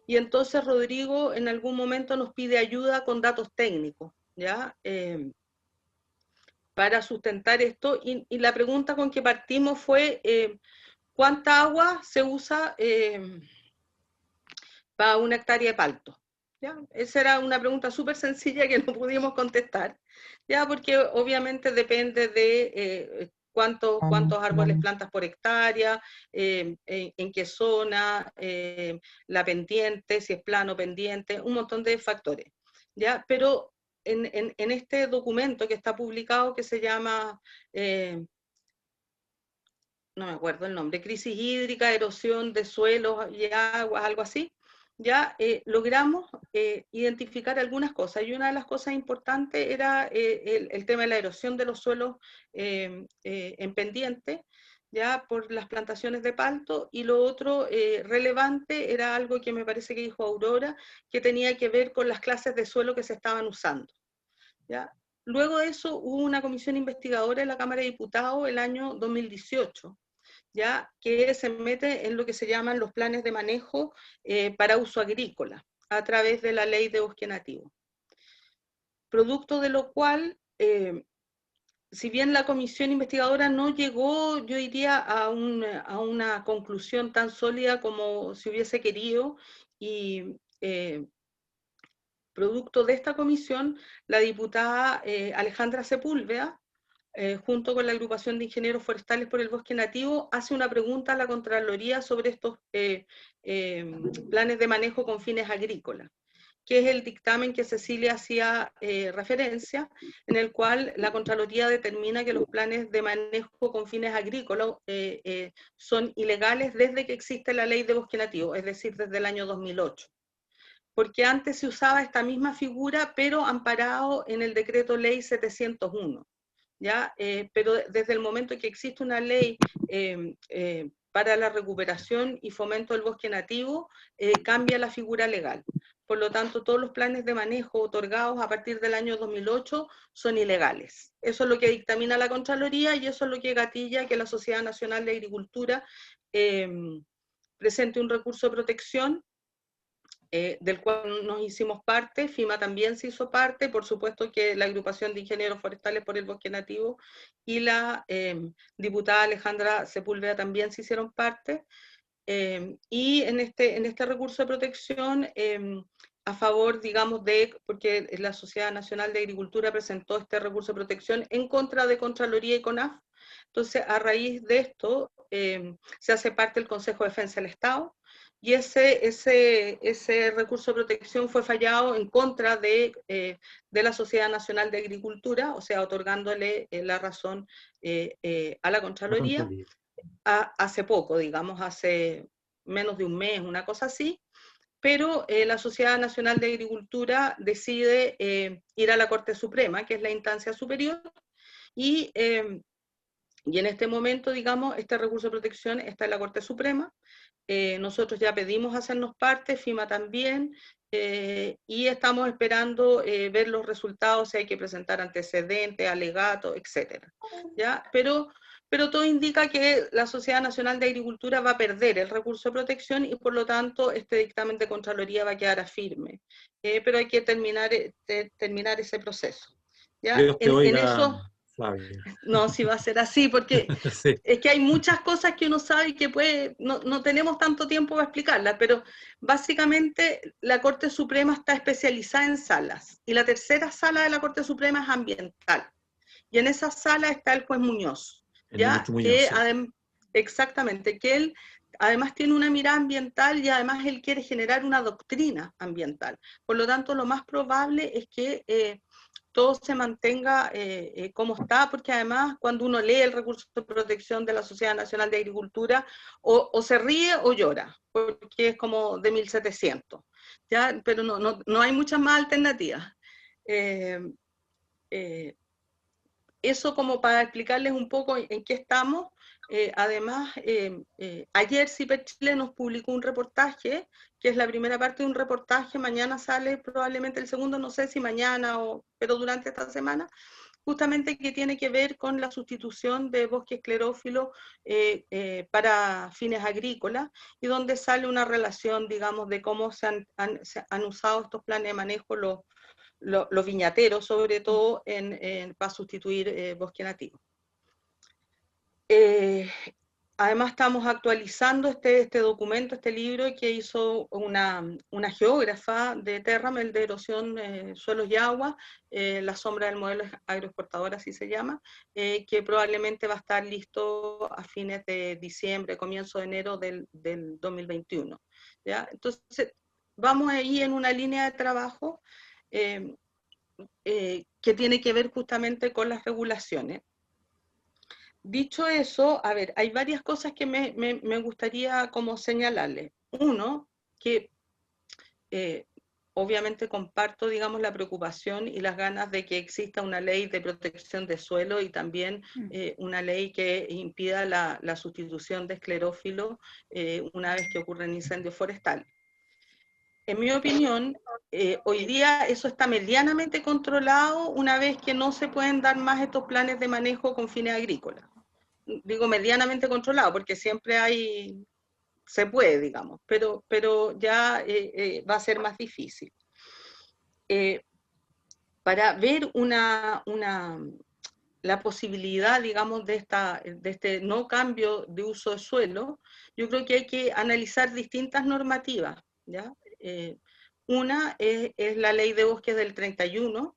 [SPEAKER 8] Y entonces Rodrigo en algún momento nos pide ayuda con datos técnicos, ¿ya? Para sustentar esto, y la pregunta con que partimos fue, ¿cuánta agua se usa para 1 hectárea de palto? ¿Ya? Esa era una pregunta súper sencilla que no pudimos contestar, ya, porque obviamente depende de cuántos árboles plantas por hectárea, en qué zona, la pendiente, si es plano pendiente, un montón de factores, ¿ya? Pero en este documento que está publicado, que se llama, no me acuerdo el nombre, crisis hídrica, erosión de suelos y aguas, algo así, ya logramos identificar algunas cosas, y una de las cosas importantes era el tema de la erosión de los suelos en pendiente, ya por las plantaciones de palto, y lo otro relevante era algo que me parece que dijo Aurora, que tenía que ver con las clases de suelo que se estaban usando, ¿ya? Luego de eso hubo una comisión investigadora en la Cámara de Diputados el año 2018, ¿ya? Que se mete en lo que se llaman los planes de manejo para uso agrícola, a través de la ley de bosque nativo. Producto de lo cual, si bien la comisión investigadora no llegó, yo diría, a una conclusión tan sólida como se hubiese querido, y producto de esta comisión, la diputada Alejandra Sepúlveda, junto con la agrupación de ingenieros forestales por el bosque nativo, hace una pregunta a la Contraloría sobre estos planes de manejo con fines agrícolas, que es el dictamen que Cecilia hacía referencia, en el cual la Contraloría determina que los planes de manejo con fines agrícolas son ilegales desde que existe la ley de bosque nativo, es decir, desde el año 2008. Porque antes se usaba esta misma figura, pero amparado en el decreto ley 701. ¿Ya? Pero desde el momento en que existe una ley para la recuperación y fomento del bosque nativo, cambia la figura legal. Por lo tanto, todos los planes de manejo otorgados a partir del año 2008 son ilegales. Eso es lo que dictamina la Contraloría, y eso es lo que gatilla que la Sociedad Nacional de Agricultura presente un recurso de protección, del cual nos hicimos parte. FIMA también se hizo parte, por supuesto que la agrupación de ingenieros forestales por el bosque nativo y la diputada Alejandra Sepúlveda también se hicieron parte, y en este recurso de protección, a favor, digamos, porque la Sociedad Nacional de Agricultura presentó este recurso de protección en contra de Contraloría y CONAF. Entonces, a raíz de esto, se hace parte del Consejo de Defensa del Estado, y ese recurso de protección fue fallado en contra de la Sociedad Nacional de Agricultura, o sea, otorgándole la razón a la Contraloría, hace poco, digamos, hace menos de un mes, una cosa así, pero la Sociedad Nacional de Agricultura decide ir a la Corte Suprema, que es la instancia superior, y en este momento, digamos, este recurso de protección está en la Corte Suprema. Nosotros ya pedimos hacernos parte, FIMA también, y estamos esperando ver los resultados, si hay que presentar antecedentes, alegatos, etc. ¿Ya? Pero todo indica que la Sociedad Nacional de Agricultura va a perder el recurso de protección y por lo tanto este dictamen de Contraloría va a quedar firme. Pero hay que terminar ese proceso. ¿Ya?
[SPEAKER 4] Dios te oiga,
[SPEAKER 8] eso,
[SPEAKER 4] Flavia.
[SPEAKER 8] no, si va a ser así, porque
[SPEAKER 4] Sí.
[SPEAKER 8] es que hay muchas cosas que uno sabe y que no tenemos tanto tiempo para explicarlas, pero básicamente la Corte Suprema está especializada en salas, y la tercera sala de la Corte Suprema es ambiental, y en esa sala está el juez Muñoz, ¿ya?
[SPEAKER 4] Muñoz, sí.
[SPEAKER 8] Exactamente, que él además tiene una mirada ambiental y además él quiere generar una doctrina ambiental. Por lo tanto, lo más probable es que todo se mantenga como está, porque además cuando uno lee el recurso de protección de la Sociedad Nacional de Agricultura, o se ríe o llora, porque es como de 1700, ¿ya? Pero no hay muchas más alternativas. Eso como para explicarles un poco en qué estamos. Además, ayer CIPER Chile nos publicó un reportaje, que es la primera parte de un reportaje, mañana sale probablemente el segundo, no sé si mañana, pero durante esta semana, justamente que tiene que ver con la sustitución de bosque esclerófilo para fines agrícolas, y donde sale una relación, digamos, de cómo se han usado estos planes de manejo los viñateros, sobre todo para sustituir bosque nativo. Además estamos actualizando este documento, este libro que hizo una geógrafa de Terram, el de erosión, suelos y agua, La sombra del modelo agroexportador, así se llama, que probablemente va a estar listo a fines de diciembre, comienzo de enero del 2021. ¿Ya? Entonces, vamos ahí en una línea de trabajo que tiene que ver justamente con las regulaciones. Dicho eso, a ver, hay varias cosas que me gustaría como señalarles. Uno, que obviamente comparto, digamos, la preocupación y las ganas de que exista una ley de protección de suelo y también una ley que impida la sustitución de esclerófilo una vez que ocurren incendios forestales. En mi opinión, hoy día eso está medianamente controlado una vez que no se pueden dar más estos planes de manejo con fines agrícolas. Digo medianamente controlado porque siempre se puede, digamos, pero ya va a ser más difícil. Para ver la posibilidad, digamos, de este no cambio de uso de suelo, yo creo que hay que analizar distintas normativas, ¿ya? Una es la ley de bosques del 31,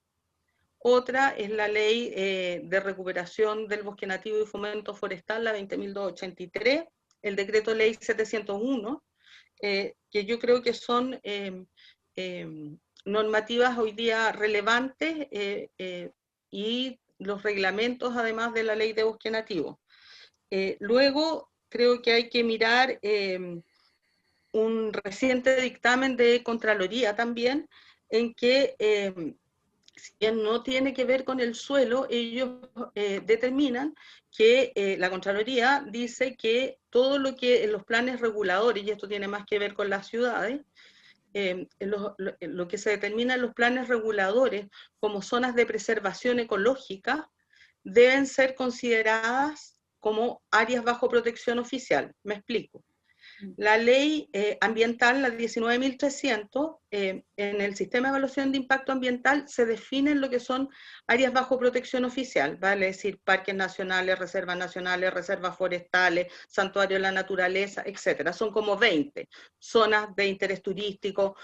[SPEAKER 8] otra es la ley de recuperación del bosque nativo y fomento forestal, la 20.283, el decreto ley 701, que yo creo que son normativas hoy día relevantes, y los reglamentos además de la ley de bosque nativo. Luego creo que hay que mirar un reciente dictamen de Contraloría también, en que si bien no tiene que ver con el suelo, ellos determinan que la Contraloría dice que todo lo que en los planes reguladores, y esto tiene más que ver con las ciudades, lo que se determina en los planes reguladores como zonas de preservación ecológica deben ser consideradas como áreas bajo protección oficial. Me explico. La ley ambiental, la 19.300, en el sistema de evaluación de impacto ambiental se definen lo que son áreas bajo protección oficial, vale decir, parques nacionales, reservas forestales, santuarios de la naturaleza, etcétera. Son como 20 zonas de interés turístico.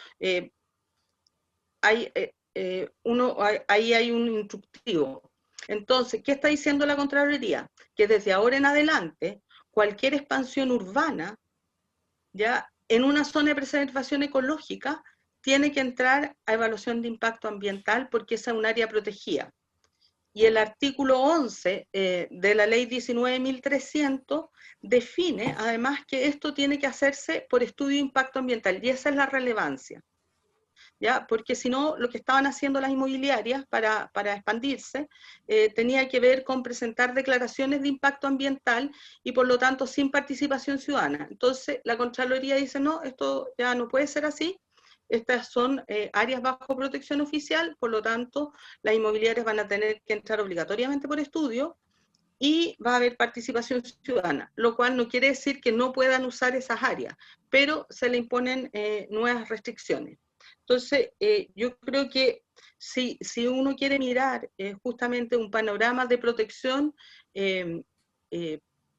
[SPEAKER 8] Ahí hay un instructivo. Entonces, ¿qué está diciendo la Contraloría? Que desde ahora en adelante, cualquier expansión urbana, ya en una zona de preservación ecológica, tiene que entrar a evaluación de impacto ambiental porque esa es un área protegida. Y el artículo 11 de la ley 19.300 define además que esto tiene que hacerse por estudio de impacto ambiental, y esa es la relevancia. ¿Ya? Porque si no, lo que estaban haciendo las inmobiliarias para expandirse tenía que ver con presentar declaraciones de impacto ambiental y por lo tanto sin participación ciudadana. Entonces la Contraloría dice, no, esto ya no puede ser así, estas son áreas bajo protección oficial, por lo tanto las inmobiliarias van a tener que entrar obligatoriamente por estudio y va a haber participación ciudadana, lo cual no quiere decir que no puedan usar esas áreas, pero se le imponen nuevas restricciones. Entonces, yo creo que si uno quiere mirar justamente un panorama de protección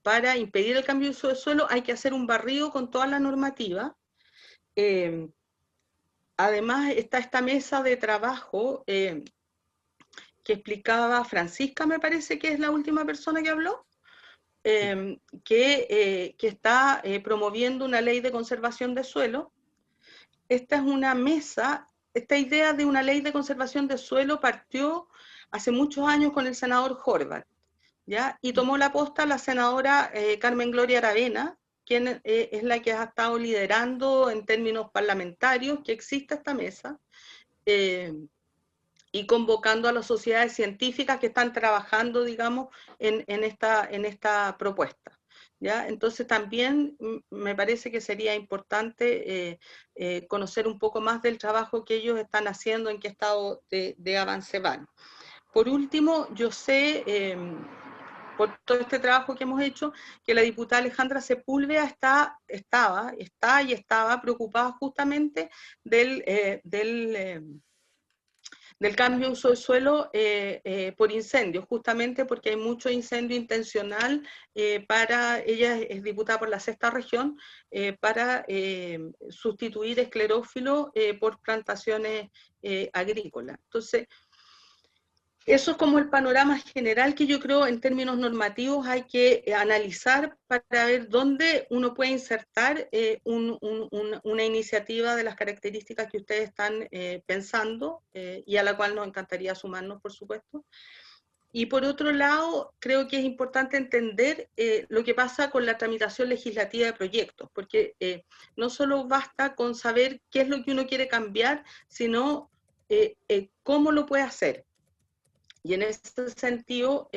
[SPEAKER 8] para impedir el cambio de uso de suelo, hay que hacer un barrido con toda la normativa. Además, está esta mesa de trabajo que explicaba Francisca, me parece que es la última persona que habló, que está promoviendo una ley de conservación de suelo. Esta es una mesa, esta idea de una ley de conservación de suelo partió hace muchos años con el senador Horvath, ¿ya? Y tomó la posta la senadora Carmen Gloria Aravena, quien es la que ha estado liderando en términos parlamentarios que exista esta mesa, y convocando a las sociedades científicas que están trabajando, digamos, en esta propuesta. ¿Ya? Entonces también me parece que sería importante conocer un poco más del trabajo que ellos están haciendo, en qué estado de avance van. Por último, yo sé, por todo este trabajo que hemos hecho, que la diputada Alejandra Sepúlveda estaba preocupada justamente del cambio de uso del suelo por incendios, justamente porque hay mucho incendio intencional ella es diputada por la 6ª región, para sustituir esclerófilo por plantaciones agrícolas. Entonces, eso es como el panorama general que yo creo en términos normativos hay que analizar para ver dónde uno puede insertar una iniciativa de las características que ustedes están pensando y a la cual nos encantaría sumarnos, por supuesto. Y por otro lado, creo que es importante entender lo que pasa con la tramitación legislativa de proyectos, porque no solo basta con saber qué es lo que uno quiere cambiar, sino cómo lo puede hacer. Y en ese sentido,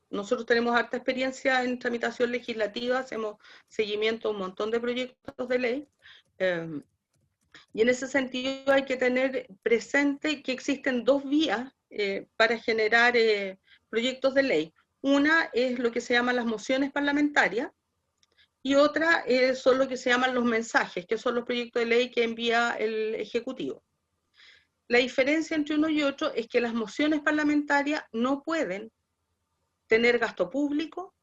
[SPEAKER 8] nosotros tenemos harta experiencia en tramitación legislativa, hacemos seguimiento a un montón de proyectos de ley, y en ese sentido hay que tener presente que existen dos vías para generar proyectos de ley. Una es lo que se llaman las mociones parlamentarias, y otra son lo que se llaman los mensajes, que son los proyectos de ley que envía el Ejecutivo. La diferencia entre uno y otro es que las mociones parlamentarias no pueden tener gasto público,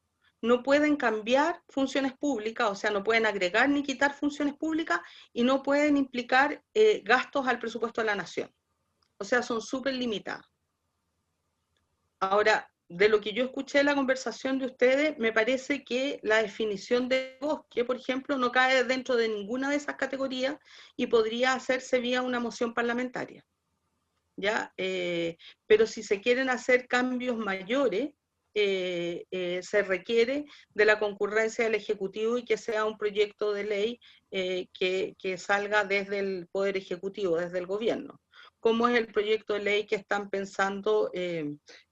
[SPEAKER 8] no pueden cambiar funciones públicas, o sea, no pueden agregar ni quitar funciones públicas y no pueden implicar gastos al presupuesto de la nación. O sea, son súper limitadas. Ahora, de lo que yo escuché en la conversación de ustedes, me parece que la definición de bosque, por ejemplo, no cae dentro de ninguna de esas categorías y podría hacerse vía una moción parlamentaria. ¿Ya? Pero si se quieren hacer cambios mayores, se requiere de la concurrencia del Ejecutivo y que sea un proyecto de ley que salga desde el Poder Ejecutivo, desde el Gobierno. ¿Cómo es el proyecto de ley que están pensando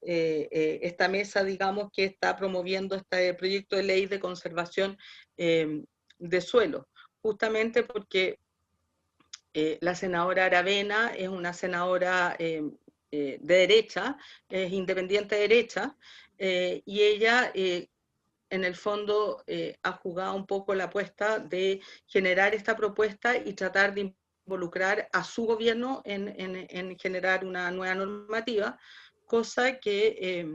[SPEAKER 8] esta mesa, digamos, que está promoviendo este proyecto de ley de conservación de suelo? Justamente porque la senadora Aravena es una senadora de derecha, es independiente de derecha, y ella en el fondo ha jugado un poco la apuesta de generar esta propuesta y tratar de involucrar a su gobierno en generar una nueva normativa, cosa que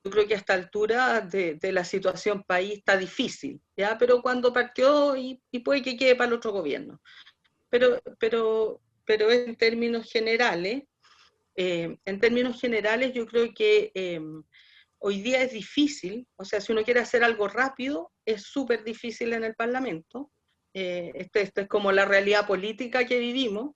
[SPEAKER 8] yo creo que a esta altura de la situación país está difícil, ¿ya? Pero cuando partió, y puede que quede para el otro gobierno. Pero en términos generales, yo creo que hoy día es difícil, o sea, si uno quiere hacer algo rápido, es súper difícil en el Parlamento. Esto es como la realidad política que vivimos.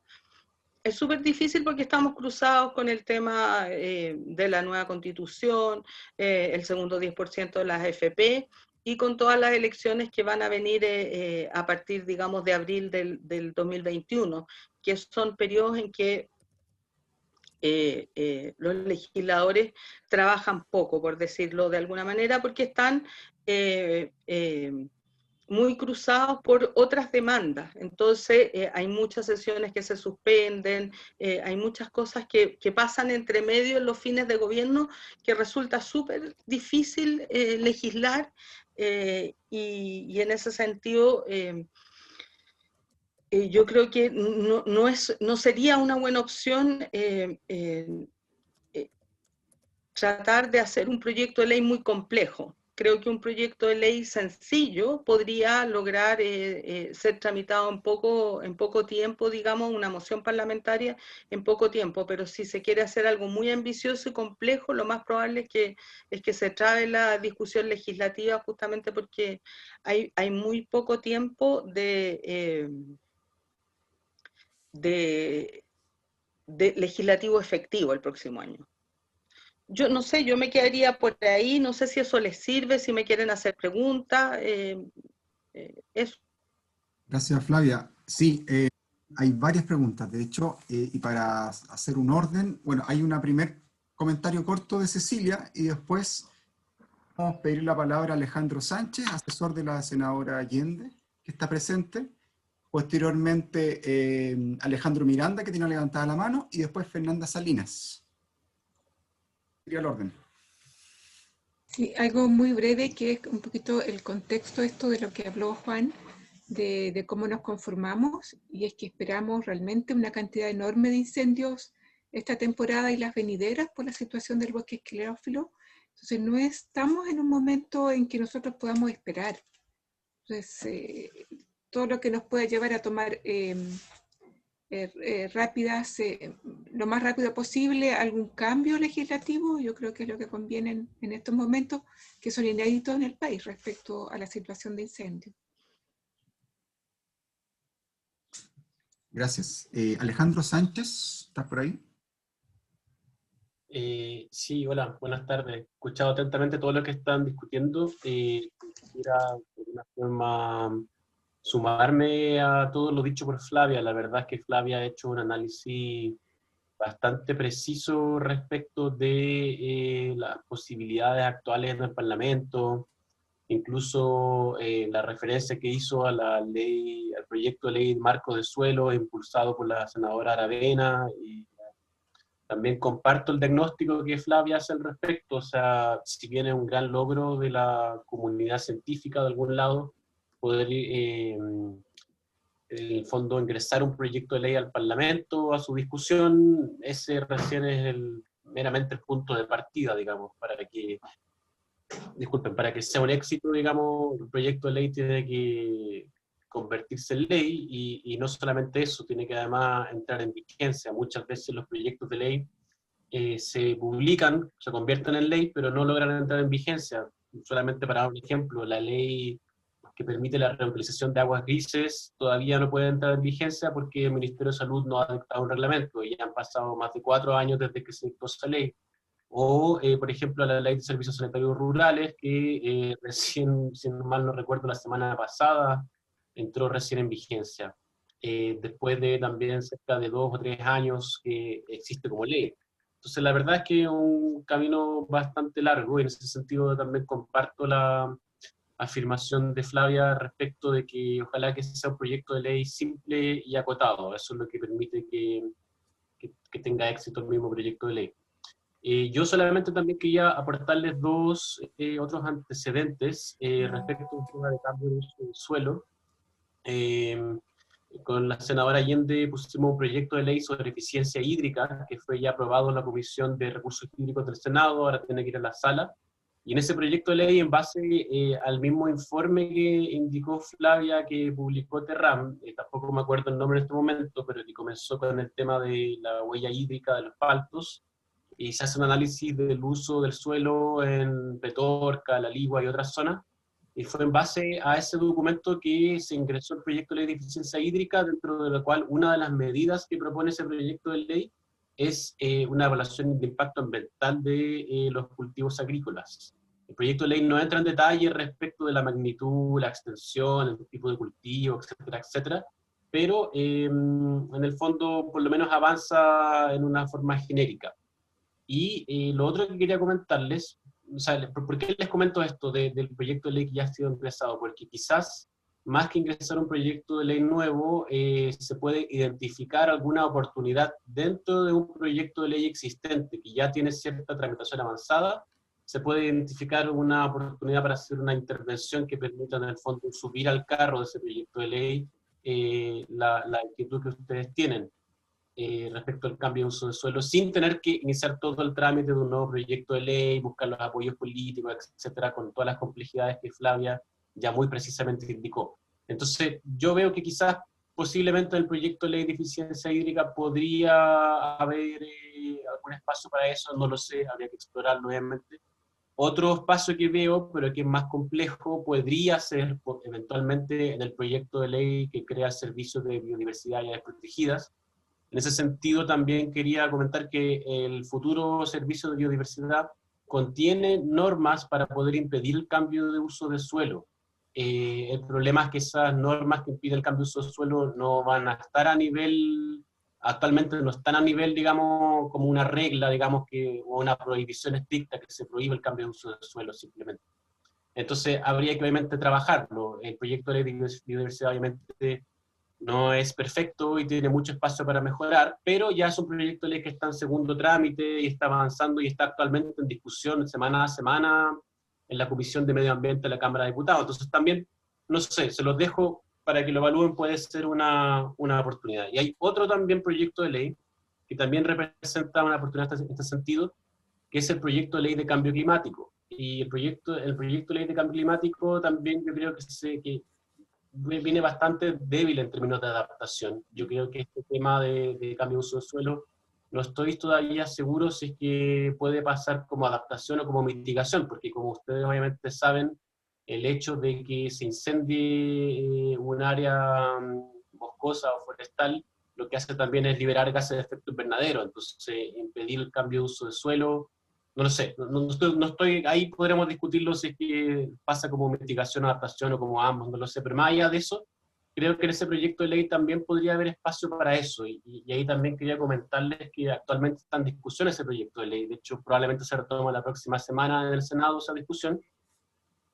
[SPEAKER 8] Es súper difícil porque estamos cruzados con el tema de la nueva constitución, el segundo 10% de las AFP, y con todas las elecciones que van a venir a partir, digamos, de abril del 2021, que son periodos en que los legisladores trabajan poco, por decirlo de alguna manera, porque están muy cruzados por otras demandas. Entonces hay muchas sesiones que se suspenden, hay muchas cosas que pasan entre medio en los fines de gobierno que resulta súper difícil legislar, y en ese sentido yo creo que no sería una buena opción tratar de hacer un proyecto de ley muy complejo. Creo que un proyecto de ley sencillo podría lograr ser tramitado en poco tiempo, digamos, una moción parlamentaria en poco tiempo, pero si se quiere hacer algo muy ambicioso y complejo, lo más probable es que se trabe la discusión legislativa, justamente porque hay muy poco tiempo de legislativo efectivo el próximo año. Yo no sé, yo me quedaría por ahí, no sé si eso les sirve, si me quieren hacer preguntas, eso.
[SPEAKER 1] Gracias, Flavia. Sí, hay varias preguntas, de hecho, y para hacer un orden, bueno, hay un primer comentario corto de Cecilia y después vamos a pedir la palabra a Alejandro Sánchez, asesor de la senadora Allende, que está presente. Posteriormente, Alejandro Miranda, que tiene levantada la mano, y después Fernanda Salinas. Sería el orden.
[SPEAKER 2] Sí, algo muy breve que es un poquito el contexto esto de lo que habló Juan, de cómo nos conformamos, y es que esperamos realmente una cantidad enorme de incendios esta temporada y las venideras por la situación del bosque esclerófilo. Entonces no estamos en un momento en que nosotros podamos esperar. Entonces todo lo que nos pueda llevar a tomar rápidas, lo más rápido posible, algún cambio legislativo, yo creo que es lo que conviene en estos momentos, que son inéditos en el país respecto a la situación de incendio.
[SPEAKER 1] Gracias. Alejandro Sánchez, ¿estás por ahí?
[SPEAKER 3] Sí, hola, buenas tardes. He escuchado atentamente todo lo que están discutiendo. Quisiera de alguna forma sumarme a todo lo dicho por Flavia. La verdad es que Flavia ha hecho un análisis bastante preciso respecto de las posibilidades actuales del Parlamento, incluso la referencia que hizo a la ley, al proyecto de ley marco de suelo impulsado por la senadora Aravena. Y también comparto el diagnóstico que Flavia hace al respecto. O sea, si bien es un gran logro de la comunidad científica de algún lado, poder en el fondo ingresar un proyecto de ley al Parlamento, a su discusión, ese recién es meramente el punto de partida, digamos, para que sea un éxito, digamos, el proyecto de ley tiene que convertirse en ley, y no solamente eso, tiene que además entrar en vigencia. Muchas veces los proyectos de ley se publican, se convierten en ley, pero no logran entrar en vigencia. Solamente para dar un ejemplo, la ley que permite la reutilización de aguas grises todavía no puede entrar en vigencia porque el Ministerio de Salud no ha dictado un reglamento, y ya han pasado más de 4 años desde que se dictó esa ley. O, por ejemplo, la Ley de Servicios Sanitarios Rurales, que recién, si mal no recuerdo, la semana pasada entró recién en vigencia, después de también cerca de 2 o 3 años que existe como ley. Entonces, la verdad es que es un camino bastante largo, y en ese sentido también comparto la afirmación de Flavia respecto de que ojalá que sea un proyecto de ley simple y acotado. Eso es lo que permite que que tenga éxito el mismo proyecto de ley. Yo solamente también quería aportarles dos otros antecedentes respecto a un tema de cambio de uso del suelo. Con la senadora Allende pusimos un proyecto de ley sobre eficiencia hídrica, que fue ya aprobado en la Comisión de Recursos Hídricos del Senado, ahora tiene que ir a la sala. Y en ese proyecto de ley, en base al mismo informe que indicó Flavia que publicó Terram, tampoco me acuerdo el nombre en este momento, pero que comenzó con el tema de la huella hídrica de los paltos, y se hace un análisis del uso del suelo en Petorca, La Ligua y otras zonas, y fue en base a ese documento que se ingresó el proyecto de ley de eficiencia hídrica, dentro de lo cual una de las medidas que propone ese proyecto de ley es una evaluación de impacto ambiental de los cultivos agrícolas. El proyecto de ley no entra en detalle respecto de la magnitud, la extensión, el tipo de cultivo, etcétera, etcétera, pero en el fondo por lo menos avanza en una forma genérica. Y lo otro que quería comentarles, o sea, ¿por qué les comento esto del proyecto de ley que ya ha sido ingresado? Porque quizás, más que ingresar un proyecto de ley nuevo, se puede identificar alguna oportunidad dentro de un proyecto de ley existente, que ya tiene cierta tramitación avanzada. Se puede identificar una oportunidad para hacer una intervención que permita, en el fondo, subir al carro de ese proyecto de ley la inquietud que ustedes tienen respecto al cambio de uso de suelo, sin tener que iniciar todo el trámite de un nuevo proyecto de ley, buscar los apoyos políticos, etcétera, con todas las complejidades que Flavia ya muy precisamente indicó. Entonces, yo veo que quizás, posiblemente, en el proyecto de ley de eficiencia hídrica podría haber algún espacio para eso, no lo sé, habría que explorar nuevamente. Otro espacio que veo, pero que es más complejo, podría ser eventualmente en el proyecto de ley que crea el Servicio de Biodiversidad y Áreas Protegidas. En ese sentido, también quería comentar que el futuro Servicio de Biodiversidad contiene normas para poder impedir el cambio de uso de suelo. El problema es que esas normas que impiden el cambio de uso de suelo no van a estar a nivel, actualmente no están a nivel, digamos, como una regla, digamos, o una prohibición estricta que se prohíbe el cambio de uso de suelo simplemente. Entonces, habría que obviamente trabajarlo. El proyecto de ley de biodiversidad obviamente no es perfecto y tiene mucho espacio para mejorar, pero ya es un proyecto de ley que está en segundo trámite y está avanzando y está actualmente en discusión semana a semana en la Comisión de Medio Ambiente de la Cámara de Diputados. Entonces también, no sé, se los dejo para que lo evalúen, puede ser una oportunidad. Y hay otro también proyecto de ley que también representa una oportunidad en este sentido, que es el proyecto de ley de cambio climático. Y el proyecto de ley de cambio climático también yo creo que viene bastante débil en términos de adaptación. Yo creo que este tema de cambio de uso de suelo, no estoy todavía seguro si es que puede pasar como adaptación o como mitigación, porque como ustedes obviamente saben, el hecho de que se incendie un área boscosa o forestal, lo que hace también es liberar gases de efecto invernadero, entonces impedir el cambio de uso de suelo, no lo sé, no estoy, ahí podremos discutirlo si es que pasa como mitigación o adaptación o como ambos, no lo sé, pero más allá de eso, creo que en ese proyecto de ley también podría haber espacio para eso, y ahí también quería comentarles que actualmente está en discusión ese proyecto de ley, de hecho probablemente se retoma la próxima semana en el Senado esa discusión,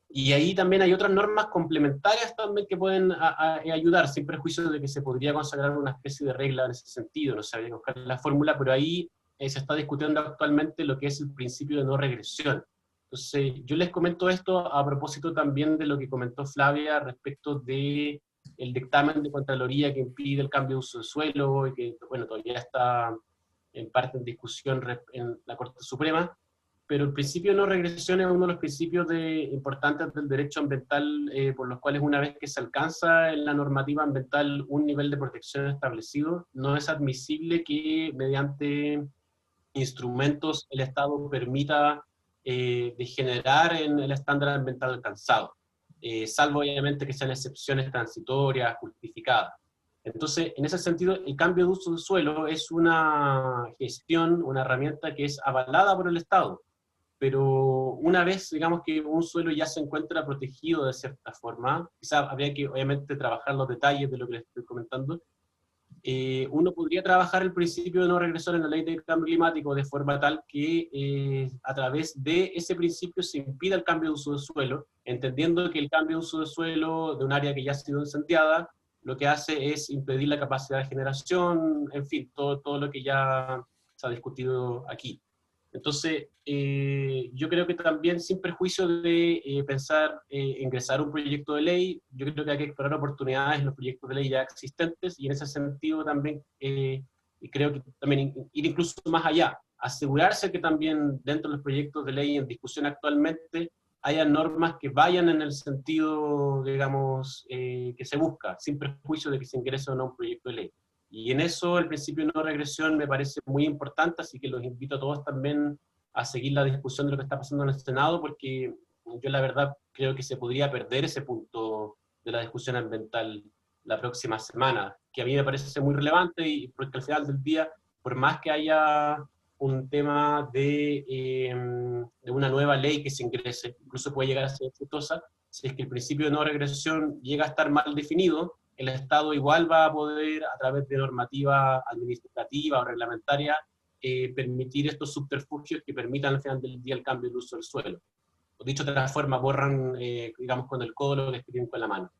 [SPEAKER 3] y ahí también hay otras normas complementarias también que pueden ayudar, sin perjuicio de que se podría consagrar una especie de regla en ese sentido, no sé, habría que buscar la fórmula, pero ahí se está discutiendo actualmente lo que es el principio de no regresión. Entonces, yo les comento esto a propósito también de lo que comentó Flavia respecto de el dictamen de Contraloría que impide el cambio de uso de suelo y que, bueno, todavía está en parte en discusión en la Corte Suprema, pero el principio de no regresión es uno de los principios importantes del derecho ambiental, por los cuales una vez que se alcanza en la normativa ambiental un nivel de protección establecido, no es admisible que mediante instrumentos el Estado permita degenerar en el estándar ambiental alcanzado, salvo obviamente que sean excepciones transitorias, justificadas. Entonces, en ese sentido, el cambio de uso del suelo es una gestión, una herramienta que es avalada por el Estado, pero una vez, digamos, que un suelo ya se encuentra protegido de cierta forma, quizás habría que obviamente trabajar los detalles de lo que les estoy comentando, uno podría trabajar el principio de no regresión en la ley de cambio climático de forma tal que a través de ese principio se impida el cambio de uso de suelo, entendiendo que el cambio de uso de suelo de un área que ya ha sido incendiada lo que hace es impedir la capacidad de generación, en fin, todo lo que ya se ha discutido aquí. Entonces, yo creo que también, sin perjuicio de pensar ingresar un proyecto de ley, yo creo que hay que explorar oportunidades en los proyectos de ley ya existentes, y en ese sentido también creo que también ir incluso más allá, asegurarse que también dentro de los proyectos de ley en discusión actualmente haya normas que vayan en el sentido, digamos, que se busca, sin perjuicio de que se ingrese o no un proyecto de ley. Y en eso el principio de no regresión me parece muy importante, así que los invito a todos también a seguir la discusión de lo que está pasando en el Senado, porque yo la verdad creo que se podría perder ese punto de la discusión ambiental la próxima semana, que a mí me parece muy relevante, y porque al final del día, por más que haya un tema de una nueva ley que se ingrese, incluso puede llegar a ser exitosa, si es que el principio de no regresión llega a estar mal definido, el Estado igual va a poder, a través de normativa administrativa o reglamentaria, permitir estos subterfugios que permitan al final del día el cambio de uso del suelo. O dicho de otra forma, borran, digamos, con el codo lo que escriben con la mano.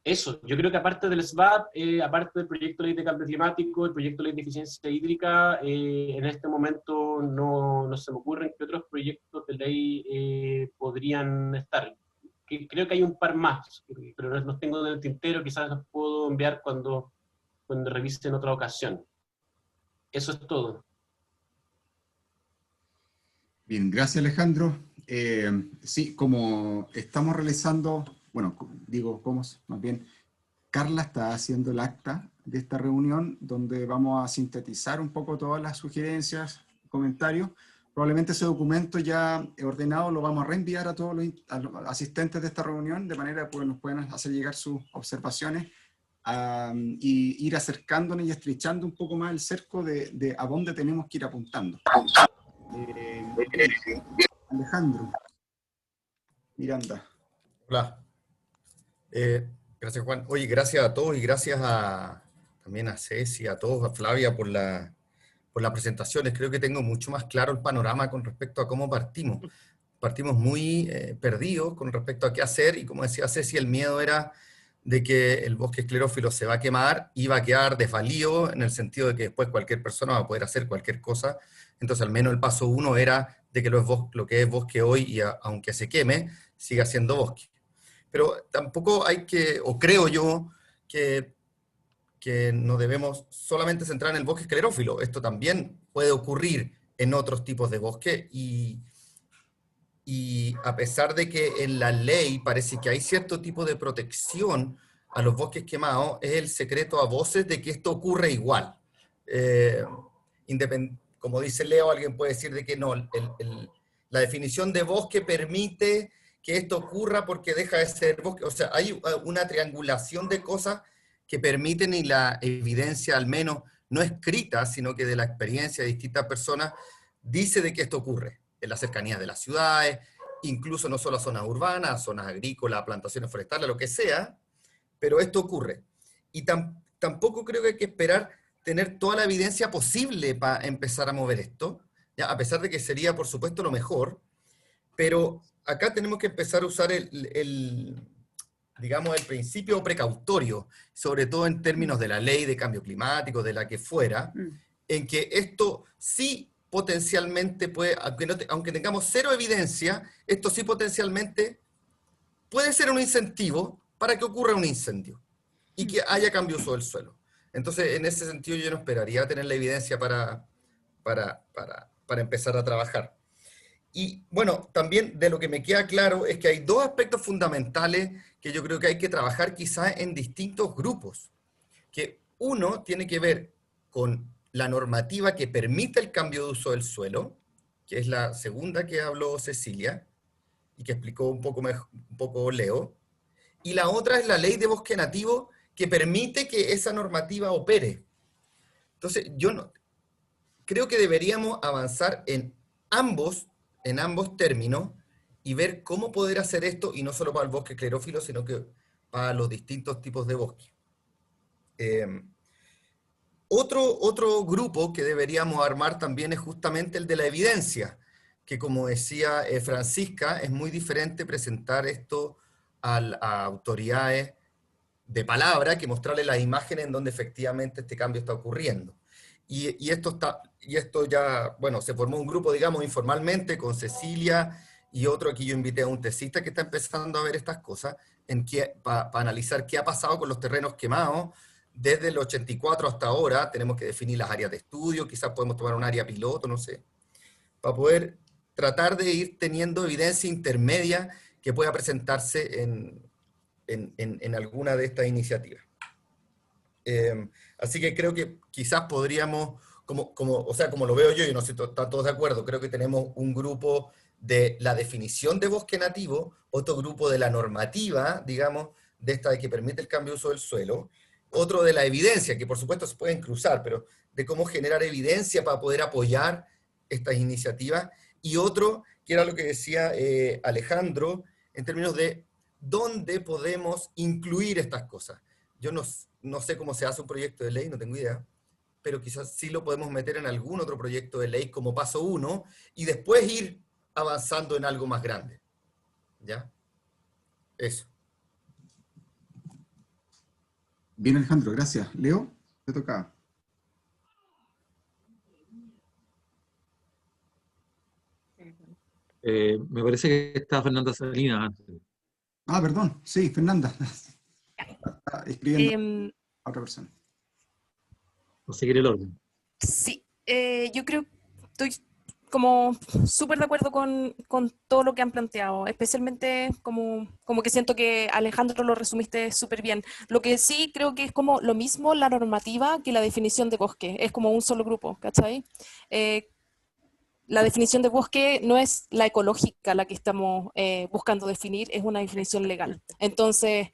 [SPEAKER 3] Eso, yo creo que aparte del SVAP, aparte del proyecto de ley de cambio climático, el proyecto de ley de eficiencia hídrica, en este momento no se me ocurren qué otros proyectos de ley podrían estar. Creo que hay un par más, pero no los tengo en el tintero, quizás los puedo enviar cuando revise en otra ocasión. Eso es todo.
[SPEAKER 1] Bien, gracias Alejandro. Sí, como estamos realizando, bueno, digo, más bien, Carla está haciendo el acta de esta reunión, donde vamos a sintetizar un poco todas las sugerencias, comentarios. Probablemente ese documento ya ordenado lo vamos a reenviar a todos los asistentes de esta reunión, de manera que nos puedan hacer llegar sus observaciones y ir acercándonos y estrechando un poco más el cerco de a dónde tenemos que ir apuntando. Alejandro Miranda.
[SPEAKER 9] Hola. Gracias, Juan. Oye, gracias a todos y gracias también a Ceci, a todos, a Flavia por las presentaciones. Creo que tengo mucho más claro el panorama con respecto a cómo partimos. Partimos muy perdidos con respecto a qué hacer, y como decía Ceci, el miedo era de que el bosque esclerófilo se va a quemar y va a quedar desvalido, en el sentido de que después cualquier persona va a poder hacer cualquier cosa. Entonces, al menos el paso 1 era de que lo que es bosque hoy, y aunque se queme, siga siendo bosque. Pero tampoco hay que, o creo yo, que no debemos solamente centrar en el bosque esclerófilo. Esto también puede ocurrir en otros tipos de bosque, y a pesar de que en la ley parece que hay cierto tipo de protección a los bosques quemados, es el secreto a voces de que esto ocurre igual. Como dice Leo, alguien puede decir de que no, la definición de bosque permite que esto ocurra porque deja de ser bosque. O sea, hay una triangulación de cosas que permiten, y la evidencia, al menos no escrita, sino que de la experiencia de distintas personas, dice de que esto ocurre en las cercanías de las ciudades, incluso no solo a zonas urbanas, zonas agrícolas, plantaciones forestales, lo que sea, pero esto ocurre. Y tampoco creo que hay que esperar tener toda la evidencia posible para empezar a mover esto, ¿ya? A pesar de que sería, por supuesto, lo mejor, pero acá tenemos que empezar a usar digamos, el principio precautorio, sobre todo en términos de la ley de cambio climático, de la que fuera, en que esto sí potencialmente puede, aunque tengamos cero evidencia, esto sí potencialmente puede ser un incentivo para que ocurra un incendio y que haya cambio de uso del suelo. Entonces, en ese sentido, yo no esperaría tener la evidencia para empezar a trabajar. Y bueno, también de lo que me queda claro es que hay dos aspectos fundamentales que yo creo que hay que trabajar quizás en distintos grupos. Que uno tiene que ver con la normativa que permite el cambio de uso del suelo, que es la segunda que habló Cecilia, y que explicó un poco Leo. Y la otra es la ley de bosque nativo, que permite que esa normativa opere. Entonces, creo que deberíamos avanzar en ambos términos y ver cómo poder hacer esto, y no solo para el bosque esclerófilo, sino que para los distintos tipos de bosque. Otro grupo que deberíamos armar también es justamente el de la evidencia, que como decía Francisca, es muy diferente presentar esto a autoridades de palabra que mostrarle las imágenes en donde efectivamente este cambio está ocurriendo. Y esto ya, bueno, se formó un grupo, digamos, informalmente, con Cecilia y otro, aquí yo invité a un tesista que está empezando a ver estas cosas, para analizar qué ha pasado con los terrenos quemados, desde el 84 hasta ahora. Tenemos que definir las áreas de estudio, quizás podemos tomar un área piloto, no sé, para poder tratar de ir teniendo evidencia intermedia que pueda presentarse en alguna de estas iniciativas. Así que creo que quizás podríamos, o sea, como lo veo yo, y no sé si están todos de acuerdo, creo que tenemos un grupo de la definición de bosque nativo, otro grupo de la normativa, digamos, de esta de que permite el cambio de uso del suelo, otro de la evidencia, que por supuesto se pueden cruzar, pero de cómo generar evidencia para poder apoyar estas iniciativas, y otro, que era lo que decía Alejandro, en términos de dónde podemos incluir estas cosas. Yo no sé cómo se hace un proyecto de ley, no tengo idea, pero quizás sí lo podemos meter en algún otro proyecto de ley como paso 1, y después ir avanzando en algo más grande. ¿Ya? Eso.
[SPEAKER 1] Bien, Alejandro, gracias. Leo, te toca.
[SPEAKER 4] Me parece que está Fernanda Salinas antes.
[SPEAKER 1] Ah, perdón, sí, Fernanda. Está escribiendo a otra persona.
[SPEAKER 4] O seguir el orden.
[SPEAKER 10] Sí, yo creo que estoy como súper de acuerdo con todo lo que han planteado, especialmente como que siento que Alejandro lo resumiste súper bien. Lo que sí creo que es como lo mismo la normativa que la definición de bosque, es como un solo grupo, ¿cachai? La definición de bosque no es la ecológica la que estamos buscando definir, es una definición legal. Entonces,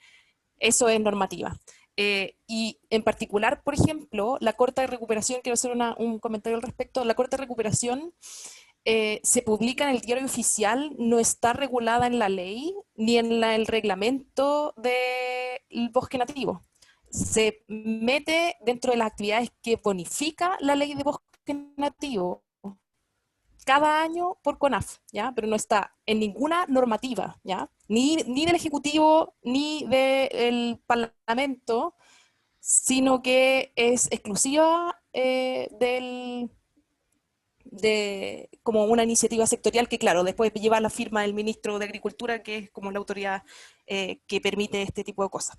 [SPEAKER 10] eso es normativa. Y en particular, por ejemplo, la corta de recuperación, quiero hacer un comentario al respecto, la corta de recuperación se publica en el diario oficial, no está regulada en la ley ni en el reglamento del bosque nativo. Se mete dentro de las actividades que bonifica la ley de bosque nativo cada año por CONAF, ¿ya? Pero no está en ninguna normativa, ¿ya? Ni del Ejecutivo, ni del Parlamento, sino que es exclusiva como una iniciativa sectorial que, claro, después lleva la firma del ministro de Agricultura, que es como la autoridad que permite este tipo de cosas.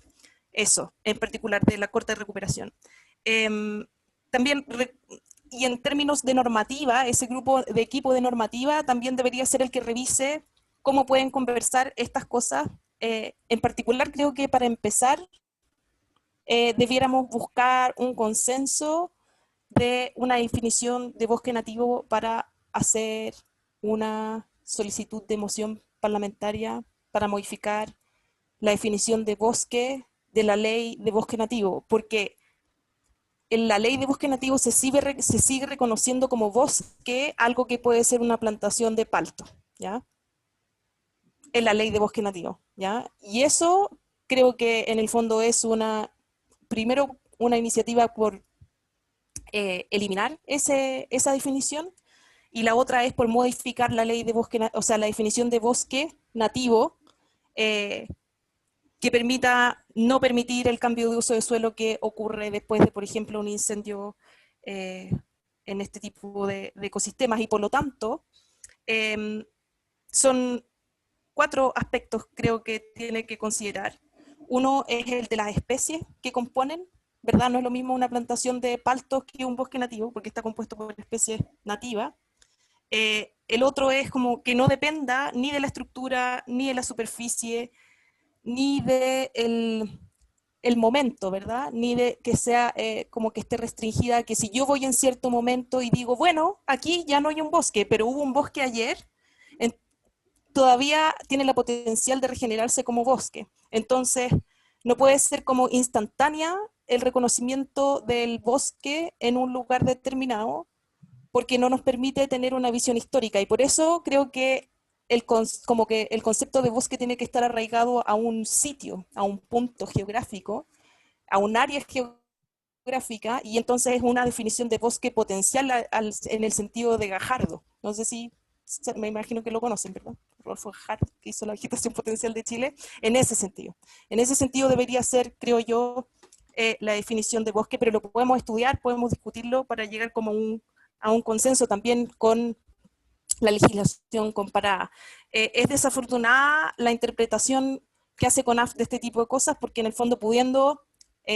[SPEAKER 10] Eso, en particular de la corta de recuperación. También... Y en términos de normativa, ese grupo de equipo de normativa también debería ser el que revise cómo pueden conversar estas cosas. En particular, creo que para empezar, debiéramos buscar un consenso de una definición de bosque nativo para hacer una solicitud de moción parlamentaria para modificar la definición de bosque de la ley de bosque nativo, porque en la ley de bosque nativo se sigue reconociendo como bosque algo que puede ser una plantación de palto, ¿ya? En la ley de bosque nativo, ¿ya? Y eso creo que en el fondo es primero una iniciativa por eliminar esa definición, y la otra es por modificar la ley de bosque, o sea, la definición de bosque nativo, que permita no permitir el cambio de uso de suelo que ocurre después de, por ejemplo, un incendio en este tipo de ecosistemas. Y por lo tanto, son 4 aspectos creo que tiene que considerar. Uno es el de las especies que componen, ¿verdad? No es lo mismo una plantación de paltos que un bosque nativo, porque está compuesto por especies nativas. El otro es como que no dependa ni de la estructura, ni de la superficie, ni de el momento, ¿verdad? Ni de que sea como que esté restringida, que si yo voy en cierto momento y digo, bueno, aquí ya no hay un bosque, pero hubo un bosque ayer, todavía tiene la potencial de regenerarse como bosque. Entonces, no puede ser como instantánea el reconocimiento del bosque en un lugar determinado, porque no nos permite tener una visión histórica, y por eso creo que como que el concepto de bosque tiene que estar arraigado a un sitio, a un punto geográfico, a un área geográfica, y entonces es una definición de bosque potencial en el sentido de Gajardo. No sé si, me imagino que lo conocen, ¿verdad? Rodolfo Hart, que hizo la vegetación potencial de Chile, en ese sentido. En ese sentido debería ser, creo yo, la definición de bosque, pero lo podemos estudiar, podemos discutirlo para llegar como a un consenso también con la legislación comparada. Es desafortunada la interpretación que hace CONAF de este tipo de cosas, porque en el fondo pudiendo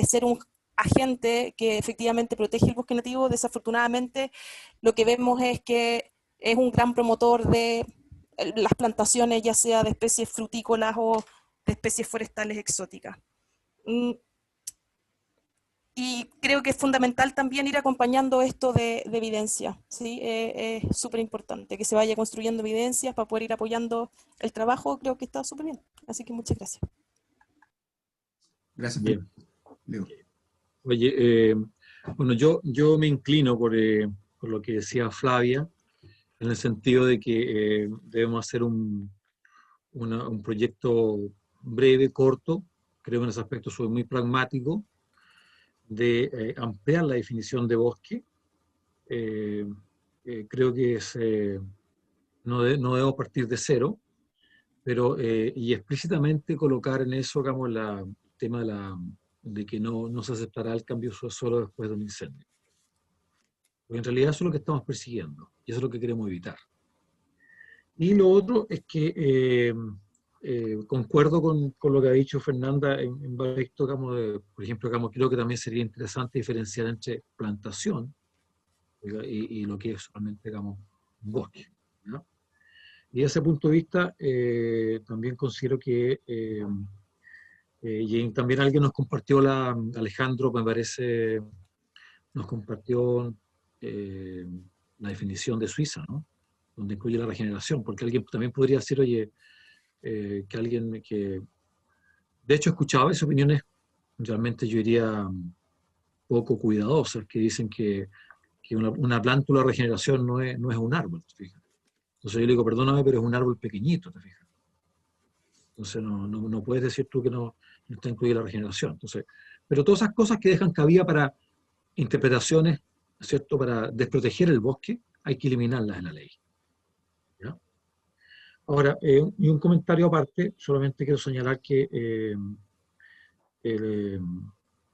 [SPEAKER 10] ser un agente que efectivamente protege el bosque nativo, desafortunadamente lo que vemos es que es un gran promotor de las plantaciones, ya sea de especies frutícolas o de especies forestales exóticas. Y creo que es fundamental también ir acompañando esto de evidencia, ¿sí? Es súper importante que se vaya construyendo evidencias para poder ir apoyando el trabajo, creo que está súper bien. Así que muchas gracias.
[SPEAKER 1] Gracias.
[SPEAKER 4] Bien.
[SPEAKER 1] Leo.
[SPEAKER 4] Oye, bueno, yo me inclino por lo que decía Flavia, en el sentido de que debemos hacer un proyecto breve, corto, creo que en ese aspecto soy muy pragmático, de ampliar la definición de bosque. Creo que no debo partir de cero, pero y explícitamente colocar en eso, digamos, el tema de que no se aceptará el cambio solo después de un incendio. Porque en realidad eso es lo que estamos persiguiendo, y eso es lo que queremos evitar. Y lo otro es que concuerdo con lo que ha dicho Fernanda en varios aspectos, por ejemplo, creo que también sería interesante diferenciar entre plantación y lo que es realmente, un bosque, ¿no? Y desde ese punto de vista, también considero que, y también alguien nos compartió, Alejandro, me parece, nos compartió la definición de Suiza, ¿no? Donde incluye la regeneración, porque alguien también podría decir, oye, que alguien que... De hecho, escuchaba esas opiniones, realmente yo diría poco cuidadosas, que dicen que una planta o la regeneración no es un árbol, ¿te fijas? Entonces yo le digo, perdóname, pero es un árbol pequeñito, ¿te fijas? Entonces no puedes decir tú que no está incluida la regeneración. Entonces, pero todas esas cosas que dejan cabida para interpretaciones, ¿cierto? Para desproteger el bosque, hay que eliminarlas en la ley. ¿Ya? Ahora, y un comentario aparte, solamente quiero señalar que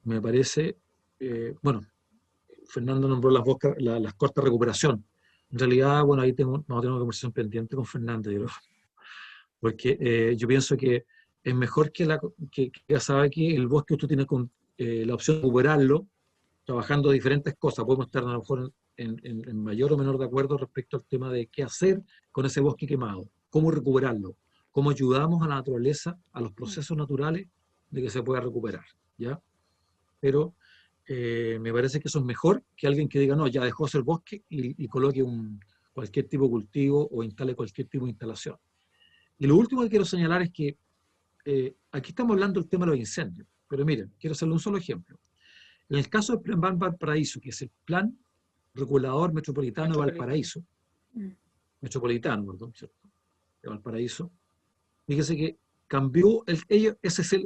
[SPEAKER 4] me parece, bueno, Fernando nombró las cortas recuperación. En realidad, bueno, ahí vamos a tener una conversación pendiente con Fernanda, porque yo pienso que es mejor que ya sabe que el bosque usted tiene la opción de recuperarlo, trabajando diferentes cosas. Podemos estar a lo mejor en mayor o menor de acuerdo respecto al tema de qué hacer con ese bosque quemado, cómo recuperarlo, cómo ayudamos a la naturaleza, a los procesos naturales de que se pueda recuperar, ¿ya? Pero me parece que eso es mejor que alguien que diga, no, ya dejó ser bosque y coloque cualquier tipo de cultivo o instale cualquier tipo de instalación. Y lo último que quiero señalar es que aquí estamos hablando del tema de los incendios, pero miren, quiero hacerle un solo ejemplo. En el caso del Plan Valparaíso, que es el Plan Regulador Metropolitano de Valparaíso, metropolitano, perdón, ¿cierto? De Valparaíso, fíjese que cambió,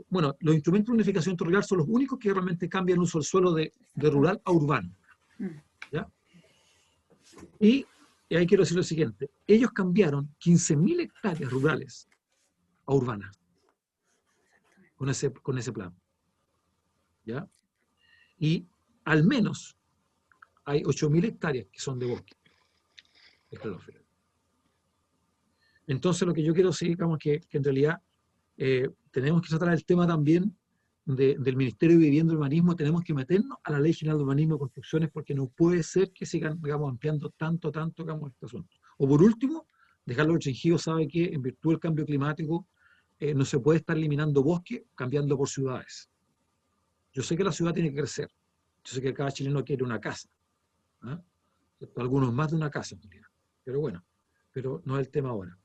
[SPEAKER 4] bueno, los instrumentos de unificación territorial son los únicos que realmente cambian el uso del suelo de rural a urbano. ¿Ya? Y ahí quiero decir lo siguiente, ellos cambiaron 15.000 hectáreas rurales a urbanas con ese plan. ¿Ya? Y al menos hay 8.000 hectáreas que son de bosque. Entonces lo que yo quiero decir, digamos, que en realidad tenemos que tratar el tema también del Ministerio de Vivienda y Urbanismo, tenemos que meternos a la Ley General de Urbanismo y Construcciones, porque no puede ser que sigan, digamos, ampliando tanto, digamos, este asunto. O por último, dejarlo restringido, sabe que en virtud del cambio climático no se puede estar eliminando bosque cambiando por ciudades. Yo sé que la ciudad tiene que crecer, yo sé que cada chileno quiere una casa, ¿eh? Algunos más de una casa, pero bueno, pero no es el tema ahora.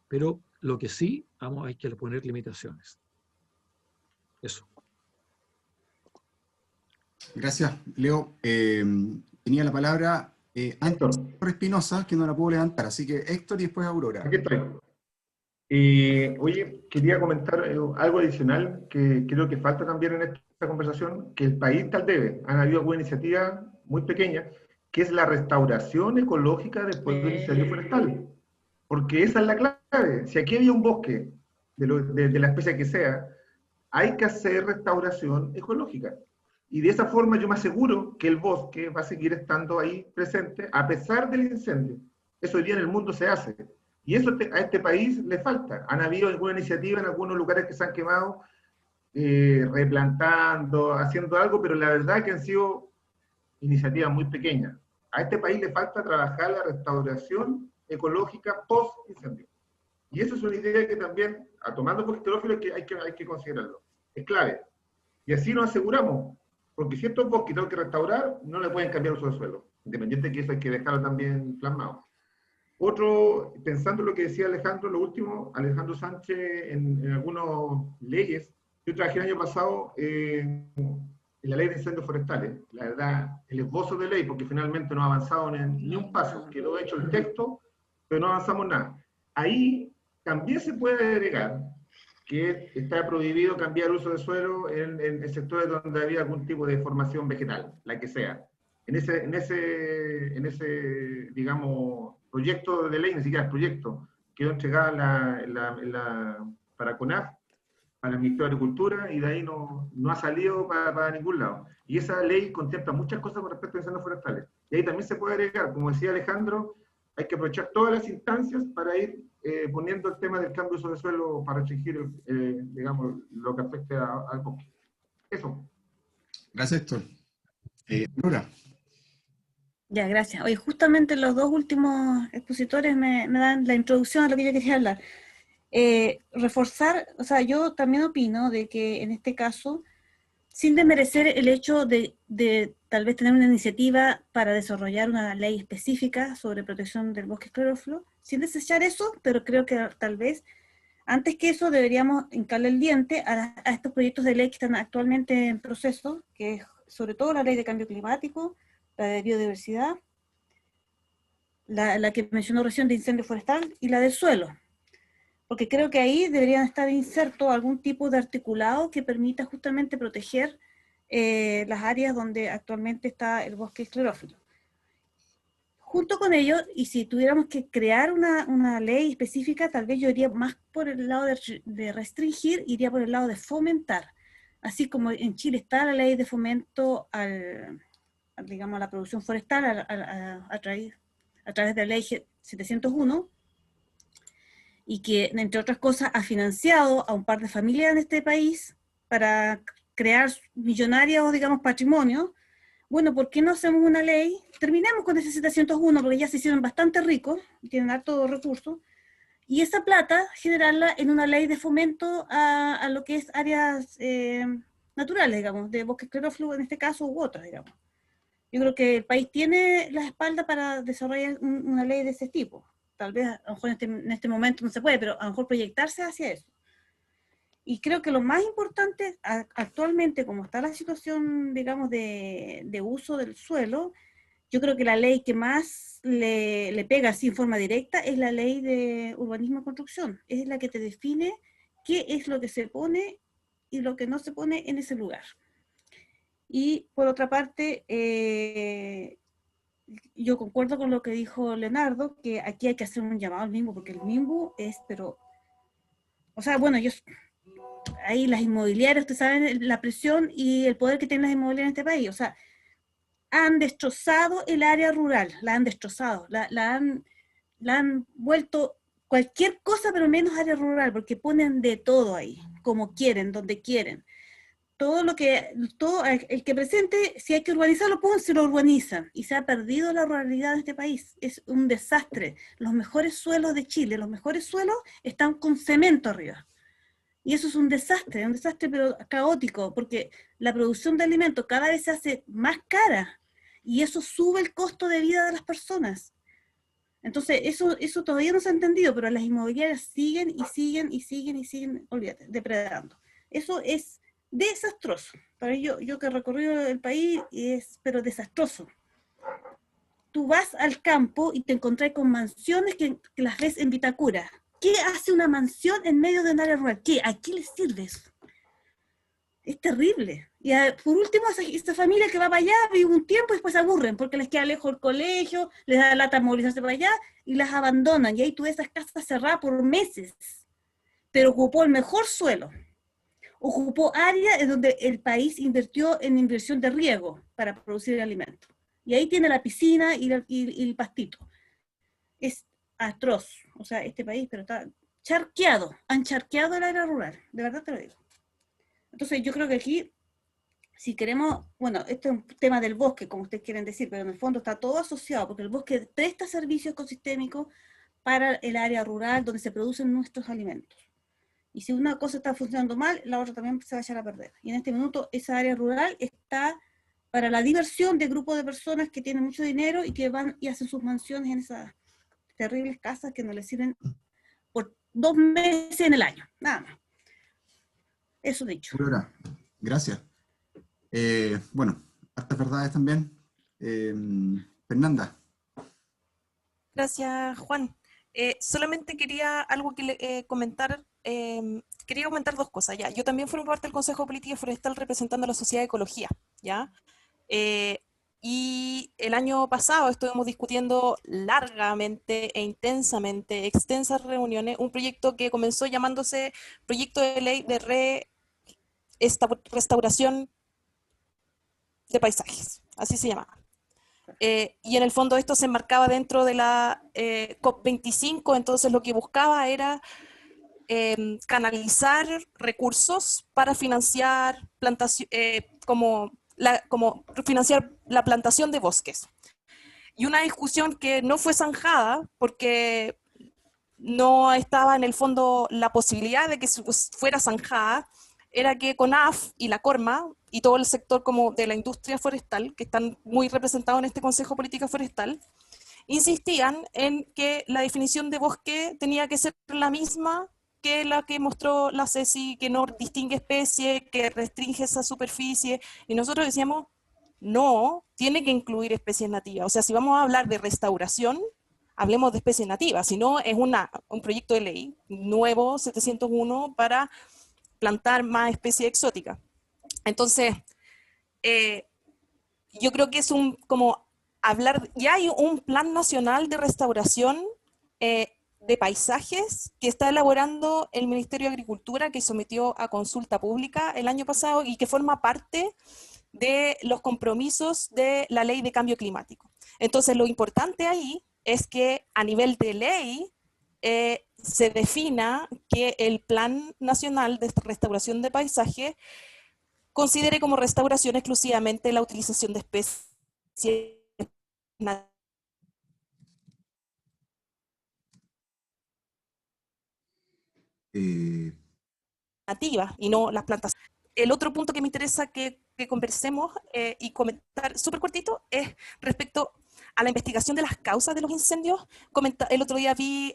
[SPEAKER 4] Pero lo que sí, hay que poner limitaciones. Eso.
[SPEAKER 1] Gracias, Leo. Tenía la palabra Héctor Espinosa, que no la puedo levantar, así que Héctor y después Aurora.
[SPEAKER 6] Aquí estoy. Oye, quería comentar algo adicional que creo que falta también en esta conversación, que el país tal debe. Han habido algunas iniciativas muy pequeñas, que es la restauración ecológica después del incendio forestal. Porque esa es la clave. Si aquí había un bosque, de la especie que sea, hay que hacer restauración ecológica. Y de esa forma yo me aseguro que el bosque va a seguir estando ahí presente a pesar del incendio. Eso hoy día en el mundo se hace. Y eso a este país le falta. Han habido alguna iniciativa en algunos lugares que se han quemado, replantando, haciendo algo, pero la verdad que han sido iniciativas muy pequeñas. A este país le falta trabajar la restauración ecológica post-incendio. Y eso es una idea que también, tomando por esterófilo, hay que considerarlo. Es clave. Y así nos aseguramos, porque si estos bosques tengo que restaurar, no le pueden cambiar uso de suelo. Independiente de que eso hay que dejarlo también plasmado. Otro, pensando en lo que decía Alejandro, lo último, Alejandro Sánchez, en algunas leyes, yo trabajé el año pasado en la ley de incendios forestales. La verdad, el esbozo de ley, porque finalmente no ha avanzado ni un paso, quedó hecho el texto, pero no avanzamos nada. Ahí también se puede agregar que está prohibido cambiar uso de suelo en sectores donde había algún tipo de formación vegetal, la que sea. En ese digamos, proyecto de ley, ni siquiera el proyecto, quedó entregada para CONAF, para el Ministerio de Agricultura, y de ahí no ha salido para ningún lado. Y esa ley contempla muchas cosas con respecto a incendios forestales. Y ahí también se puede agregar, como decía Alejandro, hay que aprovechar todas las instancias para ir poniendo el tema del cambio de uso de suelo para restringir, digamos, lo que afecte al bosque. Eso.
[SPEAKER 1] Gracias, Héctor. Nora.
[SPEAKER 5] Ya, gracias. Oye, justamente los dos últimos expositores me dan la introducción a lo que yo quería hablar. Reforzar, o sea, yo también opino de que en este caso, sin desmerecer el hecho de tal vez tener una iniciativa para desarrollar una ley específica sobre protección del bosque esclerófilo, sin desechar eso, pero creo que tal vez, antes que eso, deberíamos hincarle el diente a estos proyectos de ley que están actualmente en proceso, que es sobre todo la ley de cambio climático, la de biodiversidad, la que mencionó recién de incendio forestal, y la del suelo. Porque creo que ahí deberían estar insertos algún tipo de articulado que permita justamente proteger las áreas donde actualmente está el bosque esclerófilo. Junto con ello, y si tuviéramos que crear una ley específica, tal vez yo iría más por el lado de restringir, iría por el lado de fomentar. Así como en Chile está la ley de fomento digamos, a la producción forestal a través de la ley 701, y que, entre otras cosas, ha financiado a un par de familias en este país para crear millonarios, digamos, patrimonios. Bueno, ¿por qué no hacemos una ley? Terminemos con ese 701, porque ya se hicieron bastante ricos, tienen hartos recursos, y esa plata generarla en una ley de fomento a lo que es áreas naturales, digamos, de bosque esclerófilo en este caso, u otras, digamos. Yo creo que el país tiene la espalda para desarrollar una ley de ese tipo. Tal vez a lo mejor en este momento no se puede, pero a lo mejor proyectarse hacia eso. Y creo que lo más importante actualmente, como está la situación, digamos, de uso del suelo, yo creo que la ley que más le pega así en forma directa es la ley de urbanismo y construcción. Es la que te define qué es lo que se pone y lo que no se pone en ese lugar. Y por otra parte, yo concuerdo con lo que dijo Leonardo, que aquí hay que hacer un llamado al MIMBU, porque el MIMBU es, pero, o sea, bueno, ahí las inmobiliarias, ustedes saben la presión y el poder que tienen las inmobiliarias en este país, o sea, han destrozado el área rural, la han destrozado, la han vuelto cualquier cosa, pero menos área rural, porque ponen de todo ahí, como quieren, donde quieren. Todo el que presente, si hay que urbanizarlo, se lo urbanizan, y se ha perdido la ruralidad de este país. Es un desastre. Los mejores suelos de Chile, los mejores suelos están con cemento arriba. Y eso es un desastre pero caótico, porque la producción de alimentos cada vez se hace más cara, y eso sube el costo de vida de las personas. Entonces, eso todavía no se ha entendido, pero las inmobiliarias siguen, olvídate, depredando. Eso es desastroso. Para yo que he recorrido el país, pero desastroso. Tú vas al campo y te encontrás con mansiones que las ves en Vitacura. ¿Qué hace una mansión en medio de un área rural? ¿A qué le sirve eso? Es terrible. Y por último, esta familia que va para allá vive un tiempo y después se aburren porque les queda lejos el colegio, les da lata movilizarse para allá y las abandonan. Y ahí tú ves esas casas cerradas por meses. Pero ocupó el mejor suelo. Ocupó áreas en donde el país invirtió en inversión de riego para producir el alimento. Y ahí tiene la piscina y el pastito. Es atroz. O sea, este país, pero está charqueado. Han charqueado el área rural. De verdad te lo digo. Entonces yo creo que aquí, si queremos, bueno, esto es un tema del bosque, como ustedes quieren decir, pero en el fondo está todo asociado, porque el bosque presta servicios ecosistémicos para el área rural donde se producen nuestros alimentos. Y si una cosa está funcionando mal, la otra también se va a echar a perder. Y en este minuto esa área rural está para la diversión de grupos de personas que tienen mucho dinero y que van y hacen sus mansiones en esas terribles casas que no les sirven por 2 meses en el año, nada más. Eso dicho.
[SPEAKER 1] Aurora, gracias. Bueno, hartas verdades también. Fernanda.
[SPEAKER 10] Gracias, Juan. Solamente quería algo que comentar. Quería comentar dos cosas, ¿ya? Yo también formo parte del Consejo de Política Forestal representando a la Sociedad de Ecología, ¿ya? Y el año pasado estuvimos discutiendo largamente e intensamente, extensas reuniones, un proyecto que comenzó llamándose Proyecto de Ley de Restauración de Paisajes, así se llamaba. Y en el fondo esto se enmarcaba dentro de la COP25, entonces lo que buscaba era canalizar recursos para financiar como financiar la plantación de bosques. Y una discusión que no fue zanjada porque no estaba en el fondo la posibilidad de que fuera zanjada, era que CONAF y la CORMA y todo el sector como de la industria forestal, que están muy representados en este Consejo de Política Forestal, insistían en que la definición de bosque tenía que ser la misma que la que mostró la CECI, que no distingue especies, que restringe esa superficie, y nosotros decíamos, no, tiene que incluir especies nativas. O sea, si vamos a hablar de restauración, hablemos de especies nativas, si no es un proyecto de ley nuevo, 701, para plantar más especies exóticas. Entonces, yo creo que es como hablar, ya hay un plan nacional de restauración de paisajes que está elaborando el Ministerio de Agricultura, que sometió a consulta pública el año pasado y que forma parte de los compromisos de la Ley de Cambio Climático. Entonces, lo importante ahí es que a nivel de ley se defina que el Plan Nacional de Restauración de Paisaje considere como restauración exclusivamente la utilización de especies nativas. Nativas y no las plantas. El otro punto que me interesa que conversemos y comentar súper cortito es respecto a la investigación de las causas de los incendios. El otro día vi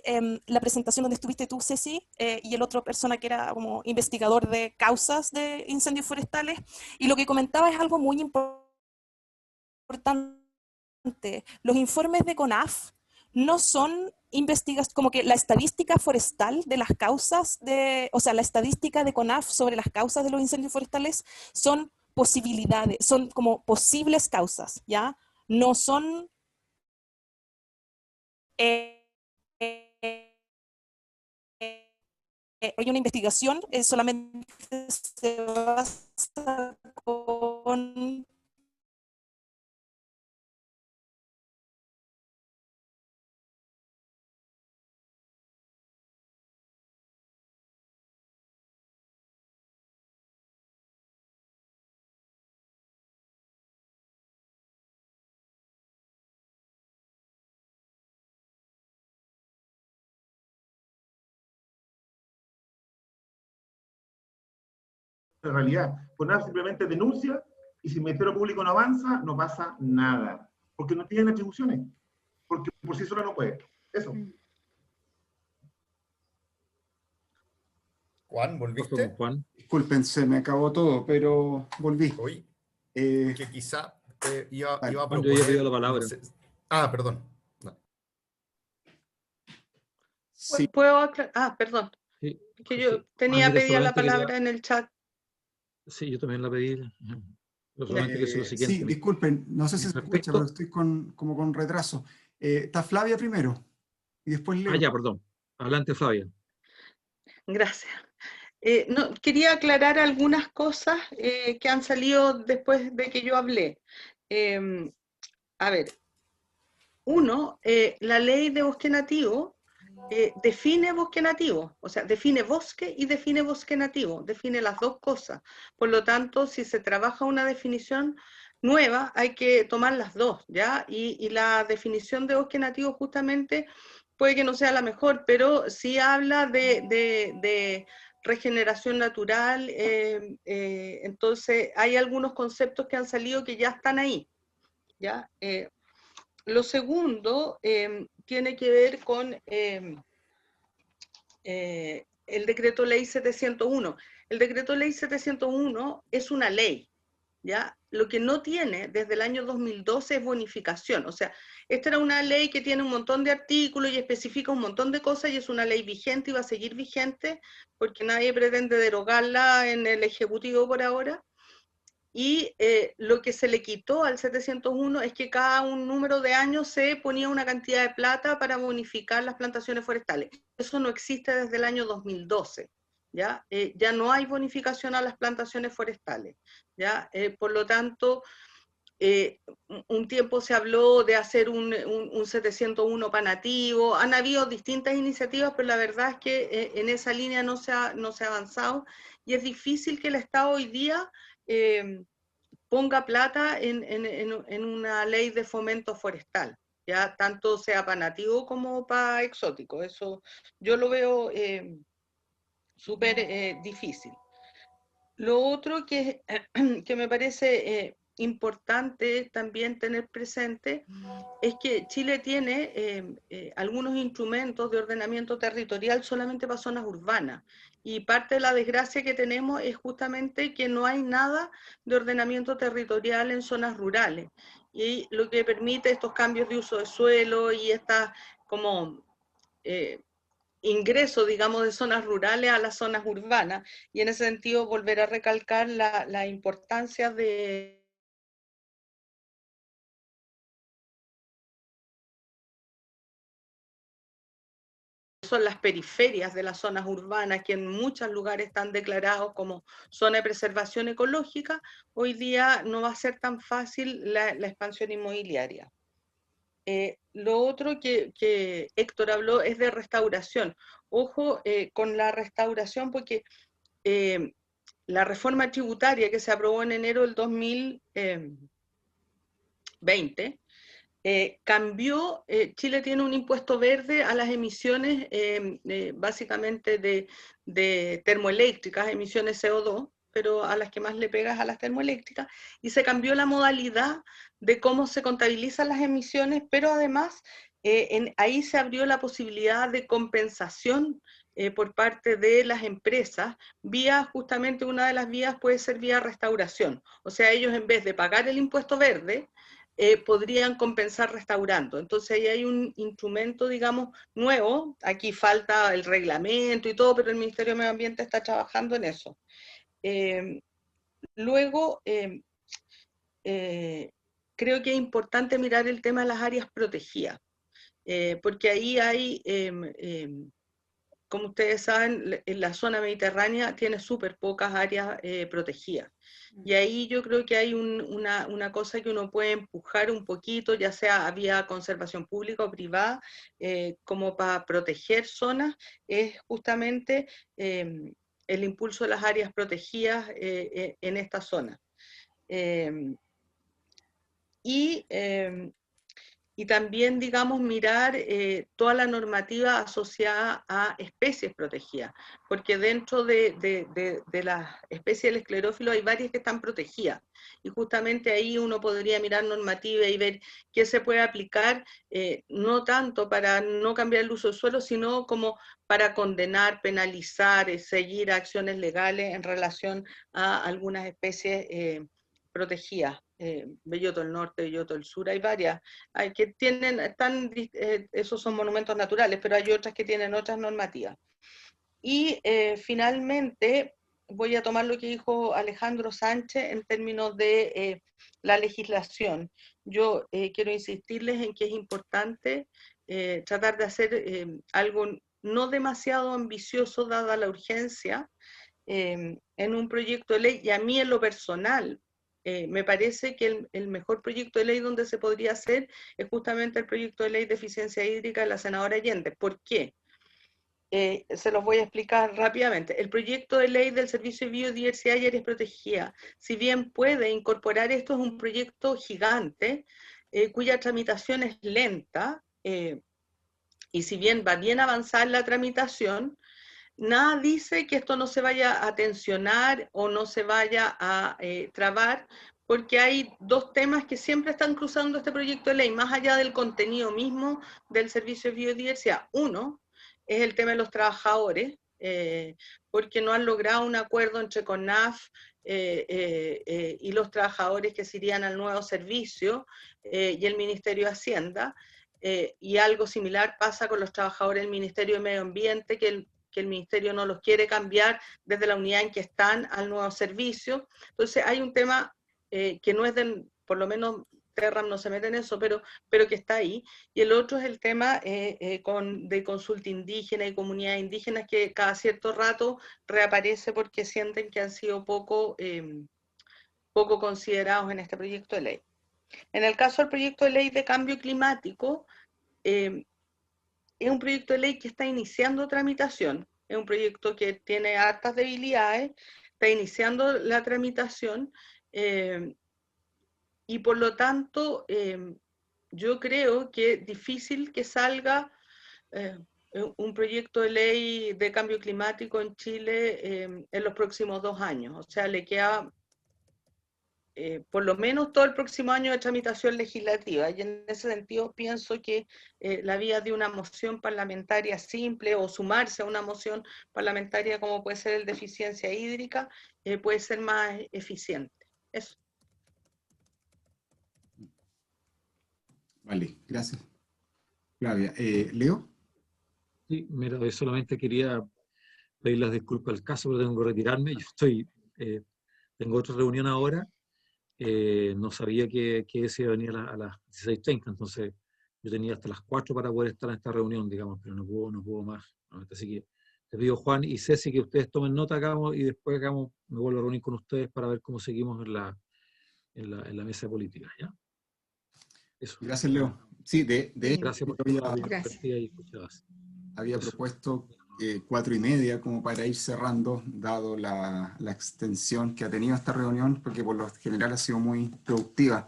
[SPEAKER 10] la presentación donde estuviste tú, Ceci, y el otro persona que era como investigador de causas de incendios forestales, y lo que comentaba es algo muy importante. Los informes de CONAF no son investigaciones, como que la estadística forestal de las causas o sea, la estadística de CONAF sobre las causas de los incendios forestales son posibilidades, son como posibles causas, ¿ya? No son hay una investigación, solamente se basa con
[SPEAKER 6] En realidad, CONAF simplemente denuncia y si el Ministerio Público no avanza, no pasa nada, porque no tienen atribuciones, porque por sí sola no puede. Eso.
[SPEAKER 9] Juan, ¿volviste?
[SPEAKER 4] Juan.
[SPEAKER 1] Disculpen, se me acabó todo, pero volví.
[SPEAKER 9] Hoy,
[SPEAKER 1] Eh,
[SPEAKER 9] que quizá iba a
[SPEAKER 4] Juan, yo había
[SPEAKER 9] proponer...
[SPEAKER 4] pedido la palabra.
[SPEAKER 9] No sé. Perdón. No.
[SPEAKER 1] sí,
[SPEAKER 8] ¿Puedo aclarar? Perdón.
[SPEAKER 4] Sí.
[SPEAKER 8] Que yo
[SPEAKER 4] Juan,
[SPEAKER 8] tenía
[SPEAKER 4] mira,
[SPEAKER 8] pedida la
[SPEAKER 4] solamente quería-
[SPEAKER 8] palabra en el chat.
[SPEAKER 4] Sí, yo también la pedí. Pero solamente que es lo siguiente.
[SPEAKER 1] Sí, disculpen, no sé si se escucha, pero estoy como con retraso. Está Flavia primero y después Leo.
[SPEAKER 4] Ah, ya, perdón. Adelante, Flavia.
[SPEAKER 8] Gracias. No, quería aclarar algunas cosas que han salido después de que yo hablé. A ver, uno, la ley de bosque nativo define bosque nativo, o sea, define bosque y define bosque nativo, define las dos cosas. Por lo tanto, si se trabaja una definición nueva, hay que tomar las dos, ¿ya? Y la definición de bosque nativo justamente puede que no sea la mejor, pero sí habla de regeneración natural, entonces hay algunos conceptos que han salido que ya están ahí, ¿ya? Lo segundo tiene que ver con el decreto ley 701. El decreto ley 701 es una ley, ¿ya? Lo que no tiene desde el año 2012 es bonificación. O sea, esta era una ley que tiene un montón de artículos y especifica un montón de cosas y es una ley vigente y va a seguir vigente porque nadie pretende derogarla en el Ejecutivo por ahora. Y lo que se le quitó al 701 es que cada un número de años se ponía una cantidad de plata para bonificar las plantaciones forestales. Eso no existe desde el año 2012, ¿ya? Ya no hay bonificación a las plantaciones forestales, ¿ya? Por lo tanto, un tiempo se habló de hacer un 701 para nativo, han habido distintas iniciativas, pero la verdad es que en esa línea no se ha avanzado y es difícil que el Estado hoy día ponga plata en una ley de fomento forestal, ya tanto sea para nativo como para exótico. Eso yo lo veo súper difícil. Lo otro que me parece importante también tener presente es que Chile tiene algunos instrumentos de ordenamiento territorial solamente para zonas urbanas. Y parte de la desgracia que tenemos es justamente que no hay nada de ordenamiento territorial en zonas rurales. Y lo que permite estos cambios de uso de suelo y esta como ingreso, digamos, de zonas rurales a las zonas urbanas. Y en ese sentido volver a recalcar la importancia de son las periferias de las zonas urbanas, que en muchos lugares están declarados como zona de preservación ecológica, hoy día no va a ser tan fácil la expansión inmobiliaria. Lo otro que Héctor habló es de restauración. Ojo con la restauración porque la reforma tributaria que se aprobó en enero del 2020 cambió, Chile tiene un impuesto verde a las emisiones básicamente de termoeléctricas, emisiones CO2, pero a las que más le pegas a las termoeléctricas, y se cambió la modalidad de cómo se contabilizan las emisiones, pero además ahí se abrió la posibilidad de compensación por parte de las empresas, vía justamente una de las vías puede ser vía restauración, o sea, ellos en vez de pagar el impuesto verde, podrían compensar restaurando. Entonces ahí hay un instrumento, digamos, nuevo. Aquí falta el reglamento y todo, pero el Ministerio de Medio Ambiente está trabajando en eso. Luego, creo que es importante mirar el tema de las áreas protegidas, porque ahí hay, como ustedes saben, en la zona mediterránea tiene súper pocas áreas protegidas. Y ahí yo creo que hay una cosa que uno puede empujar un poquito, ya sea vía conservación pública o privada, como para proteger zonas, es justamente el impulso de las áreas protegidas en esta zona. Y también, digamos, mirar toda la normativa asociada a especies protegidas, porque dentro de las especies del esclerófilo hay varias que están protegidas, y justamente ahí uno podría mirar normativa y ver qué se puede aplicar, no tanto para no cambiar el uso del suelo, sino como para condenar, penalizar, seguir acciones legales en relación a algunas especies protegidas. Belloto del Norte, Belloto del Sur, hay varias, hay que tienen, esos son monumentos naturales, pero hay otras que tienen otras normativas. Y finalmente, voy a tomar lo que dijo Alejandro Sánchez en términos de la legislación. Yo quiero insistirles en que es importante tratar de hacer algo no demasiado ambicioso dada la urgencia en un proyecto de ley, y a mí en lo personal me parece que el mejor proyecto de ley donde se podría hacer es justamente el proyecto de ley de eficiencia hídrica de la senadora Allende. ¿Por qué? Se los voy a explicar rápidamente. El proyecto de ley del Servicio de Biodiversidad y Áreas Protegidas, si bien puede incorporar esto, es un proyecto gigante cuya tramitación es lenta, y si bien va bien avanzada la tramitación, nada dice que esto no se vaya a tensionar o no se vaya a trabar, porque hay dos temas que siempre están cruzando este proyecto de ley, más allá del contenido mismo del Servicio de Biodiversidad. Uno es el tema de los trabajadores, porque no han logrado un acuerdo entre CONAF y los trabajadores que se irían al nuevo servicio y el Ministerio de Hacienda, y algo similar pasa con los trabajadores del Ministerio de Medio Ambiente, que el Ministerio no los quiere cambiar desde la unidad en que están al nuevo servicio. Entonces hay un tema que no es por lo menos Terram no se mete en eso, pero que está ahí. Y el otro es el tema de consulta indígena y comunidades indígenas, que cada cierto rato reaparece porque sienten que han sido poco considerados en este proyecto de ley. En el caso del proyecto de ley de cambio climático, es un proyecto de ley que está iniciando tramitación, es un proyecto que tiene hartas debilidades, está iniciando la tramitación, y por lo tanto yo creo que es difícil que salga un proyecto de ley de cambio climático en Chile en los próximos 2 años. O sea, le queda por lo menos todo el próximo año de tramitación legislativa, y en ese sentido pienso que la vía de una moción parlamentaria simple o sumarse a una moción parlamentaria como puede ser el de eficiencia hídrica puede ser más eficiente. Eso.
[SPEAKER 1] Vale, gracias. Flavia. ¿Leo?
[SPEAKER 4] Sí, mira, yo solamente quería pedir las disculpas al caso, pero tengo que retirarme. Yo tengo otra reunión ahora. No sabía que se iba a venir a las 16:30, entonces yo tenía hasta las 4 para poder estar en esta reunión, digamos, pero no puedo más. Así que te pido, Juan y Ceci, que ustedes tomen nota, y después me vuelvo a reunir con ustedes para ver cómo seguimos en la mesa política, ¿ya? Eso.
[SPEAKER 1] Gracias, Leo. Sí,
[SPEAKER 4] gracias por
[SPEAKER 1] había propuesto 4:30 como para ir cerrando, dado la extensión que ha tenido esta reunión, porque por lo general ha sido muy productiva.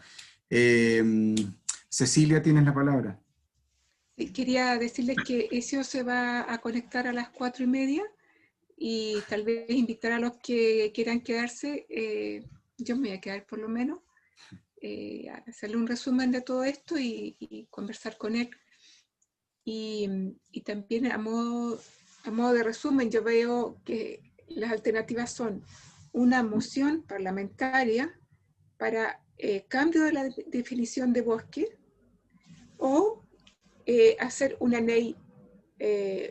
[SPEAKER 1] Cecilia, tienes la palabra.
[SPEAKER 2] Sí, quería decirles que ESIO se va a conectar a las 4:30 y tal vez invitar a los que quieran quedarse, yo me voy a quedar por lo menos, a hacerle un resumen de todo esto y conversar con él. Y también a modo de resumen, yo veo que las alternativas son una moción parlamentaria para cambio de la definición de bosque, o hacer una ley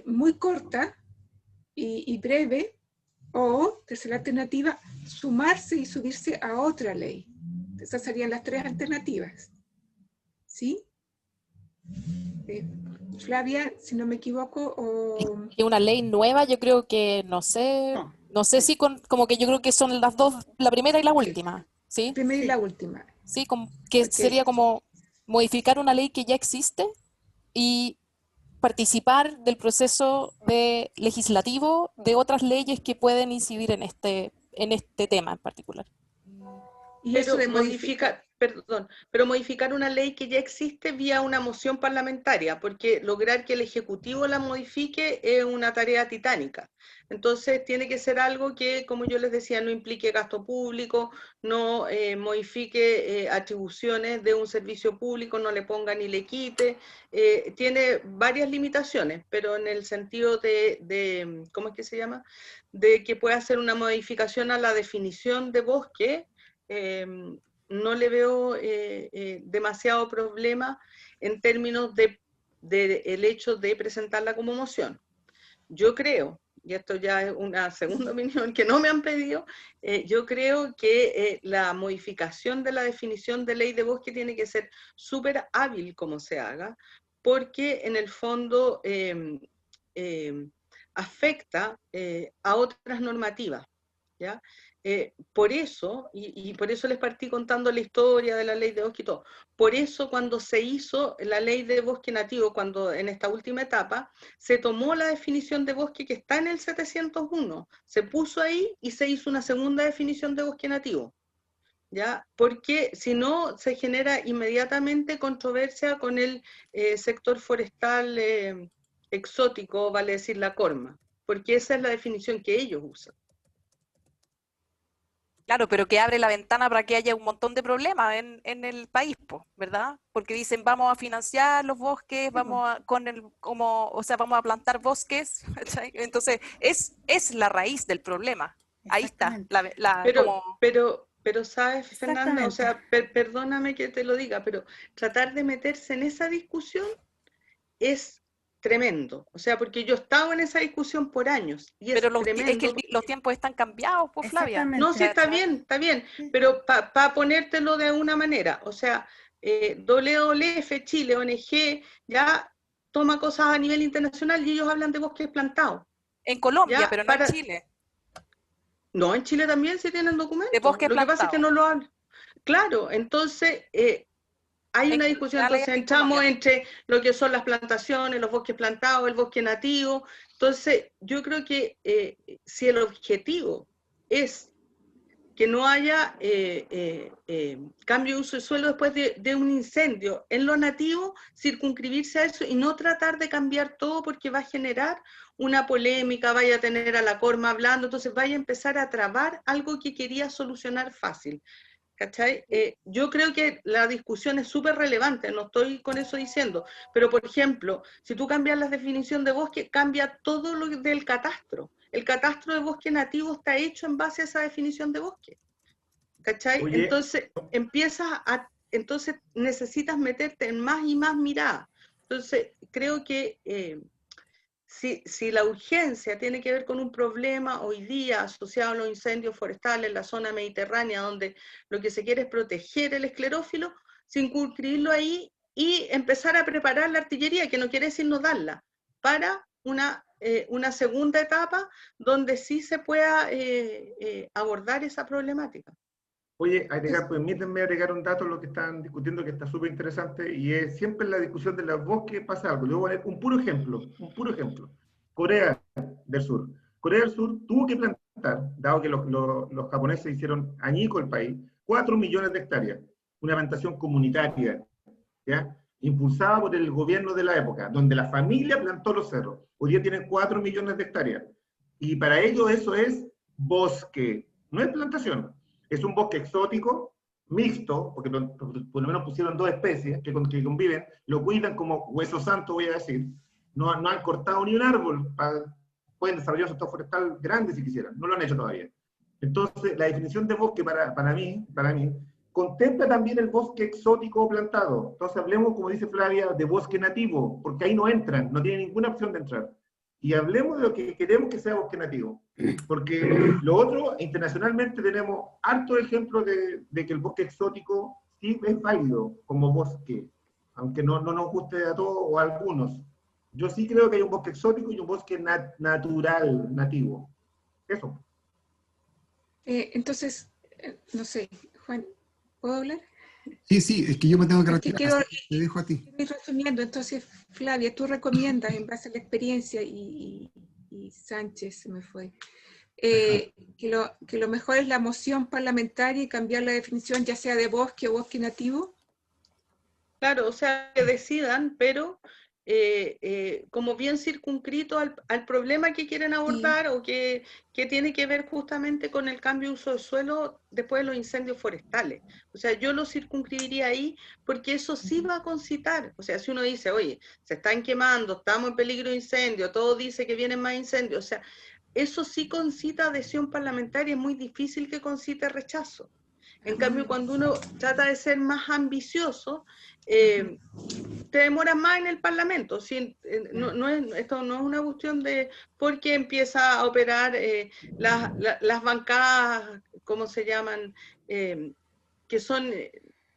[SPEAKER 2] muy corta y breve, o tercera alternativa, sumarse y subirse a otra ley. Esas serían las 3 alternativas. ¿Sí? Flavia, si no me equivoco, o...
[SPEAKER 10] Una ley nueva, yo creo que, no sé si como que yo creo que son las dos, la primera y la última, ¿sí?
[SPEAKER 2] Primera y la última.
[SPEAKER 10] Sí, como que sería como modificar una ley que ya existe y participar del proceso legislativo de otras leyes que pueden incidir en este tema en particular.
[SPEAKER 2] Y eso de
[SPEAKER 8] pero modificar una ley que ya existe vía una moción parlamentaria, porque lograr que el Ejecutivo la modifique es una tarea titánica. Entonces tiene que ser algo que, como yo les decía, no implique gasto público, no modifique atribuciones de un servicio público, no le ponga ni le quite. Tiene varias limitaciones, pero en el sentido de ¿cómo es que se llama? De que pueda hacer una modificación a la definición de bosque, no le veo demasiado problema en términos del hecho de presentarla como moción. Yo creo y esto ya es una segunda opinión que no me han pedido, yo creo que la modificación de la definición de ley de bosque tiene que ser súper hábil como se haga, porque en el fondo afecta a otras normativas, ¿ya? Por eso, y por eso les partí contando la historia de la ley de bosque y todo, por eso cuando se hizo la ley de bosque nativo, cuando en esta última etapa, se tomó la definición de bosque que está en el 701, se puso ahí y se hizo una segunda definición de bosque nativo, ¿ya? Porque si no, se genera inmediatamente controversia con el sector forestal exótico, vale decir la corma, porque esa es la definición que ellos usan.
[SPEAKER 10] Claro, pero que abre la ventana para que haya un montón de problemas en el país, ¿verdad? Porque dicen, vamos a financiar los bosques, vamos a, vamos a plantar bosques, ¿cachai? Entonces, es la raíz del problema. Ahí está.
[SPEAKER 8] Pero sabes, Fernanda, o sea, perdóname que te lo diga, pero tratar de meterse en esa discusión es tremendo, o sea, porque yo he estado en esa discusión por años, y
[SPEAKER 10] pero
[SPEAKER 8] es tremendo.
[SPEAKER 10] Es que los tiempos están cambiados, pues, Flavia.
[SPEAKER 8] No, sí, está bien, pero para ponértelo de una manera, o sea, WWF, Chile, ONG, ya toma cosas a nivel internacional y ellos hablan de bosques plantados.
[SPEAKER 10] En Colombia, ¿ya? Pero no en Chile.
[SPEAKER 8] No, en Chile también se tienen documentos.
[SPEAKER 10] De bosques
[SPEAKER 8] Lo que pasa es que no lo hablan. Claro, entonces hay una discusión, entonces entramos entre lo que son las plantaciones, los bosques plantados, el bosque nativo. Entonces, yo creo que si el objetivo es que no haya cambio de uso de suelo después de un incendio en lo nativo, circunscribirse a eso y no tratar de cambiar todo porque va a generar una polémica, vaya a tener a la corma hablando, entonces vaya a empezar a trabar algo que quería solucionar fácil. ¿Cachai? Yo creo que la discusión es súper relevante, no estoy con eso diciendo, pero por ejemplo, si tú cambias la definición de bosque, cambia todo lo del catastro. El catastro de bosque nativo está hecho en base a esa definición de bosque. ¿Cachai? Oye, entonces necesitas meterte en más y más miradas. Entonces, creo que si la urgencia tiene que ver con un problema hoy día asociado a los incendios forestales en la zona mediterránea, donde lo que se quiere es proteger el esclerófilo, circunscribirlo ahí y empezar a preparar la artillería, que no quiere decir no darla, para una segunda etapa donde sí se pueda abordar esa problemática.
[SPEAKER 6] Oye, permítanme agregar un dato a lo que están discutiendo que está súper interesante, y es siempre en la discusión de los bosques pasa algo. Le voy a poner un puro ejemplo. Corea del Sur. Corea del Sur tuvo que plantar, dado que los japoneses hicieron añico el país, 4 millones de hectáreas, una plantación comunitaria, ¿ya? Impulsada por el gobierno de la época, donde la familia plantó los cerros. Hoy día tienen 4 millones de hectáreas. Y para ellos eso es bosque, no es plantación. Es un bosque exótico, mixto, porque por lo menos pusieron 2 especies que conviven, lo cuidan como hueso santo, voy a decir. No han cortado ni un árbol, pueden desarrollar un sector forestal grande si quisieran, no lo han hecho todavía. Entonces, la definición de bosque para mí, contempla también el bosque exótico plantado. Entonces, hablemos, como dice Flavia, de bosque nativo, porque ahí no entran, no tienen ninguna opción de entrar. Y hablemos de lo que queremos que sea bosque nativo. Porque lo otro, internacionalmente tenemos hartos ejemplos de que el bosque exótico sí es válido como bosque, aunque no nos guste a todos o a algunos. Yo sí creo que hay un bosque exótico y un bosque natural, nativo. Eso.
[SPEAKER 2] Entonces, no sé, Juan, ¿puedo hablar?
[SPEAKER 1] Sí, es que yo me tengo que retirar, te dejo a ti.
[SPEAKER 2] Estoy resumiendo, entonces, Flavia, tú recomiendas, en base a la experiencia, y Sánchez se me fue, que lo mejor es la moción parlamentaria y cambiar la definición, ya sea de bosque o bosque nativo.
[SPEAKER 8] Claro, o sea, que decidan, pero como bien circunscrito al problema que quieren abordar, o que tiene que ver justamente con el cambio de uso de suelo después de los incendios forestales. O sea, yo lo circunscribiría ahí porque eso sí va a concitar. O sea, si uno dice, oye, se están quemando, estamos en peligro de incendio, todo dice que vienen más incendios, o sea, eso sí concita adhesión parlamentaria, es muy difícil que concite rechazo. En cambio, cuando uno trata de ser más ambicioso, te demoras más en el Parlamento. ¿Sí? Esto no es una cuestión de porque empieza a operar las bancadas, ¿cómo se llaman? Que son,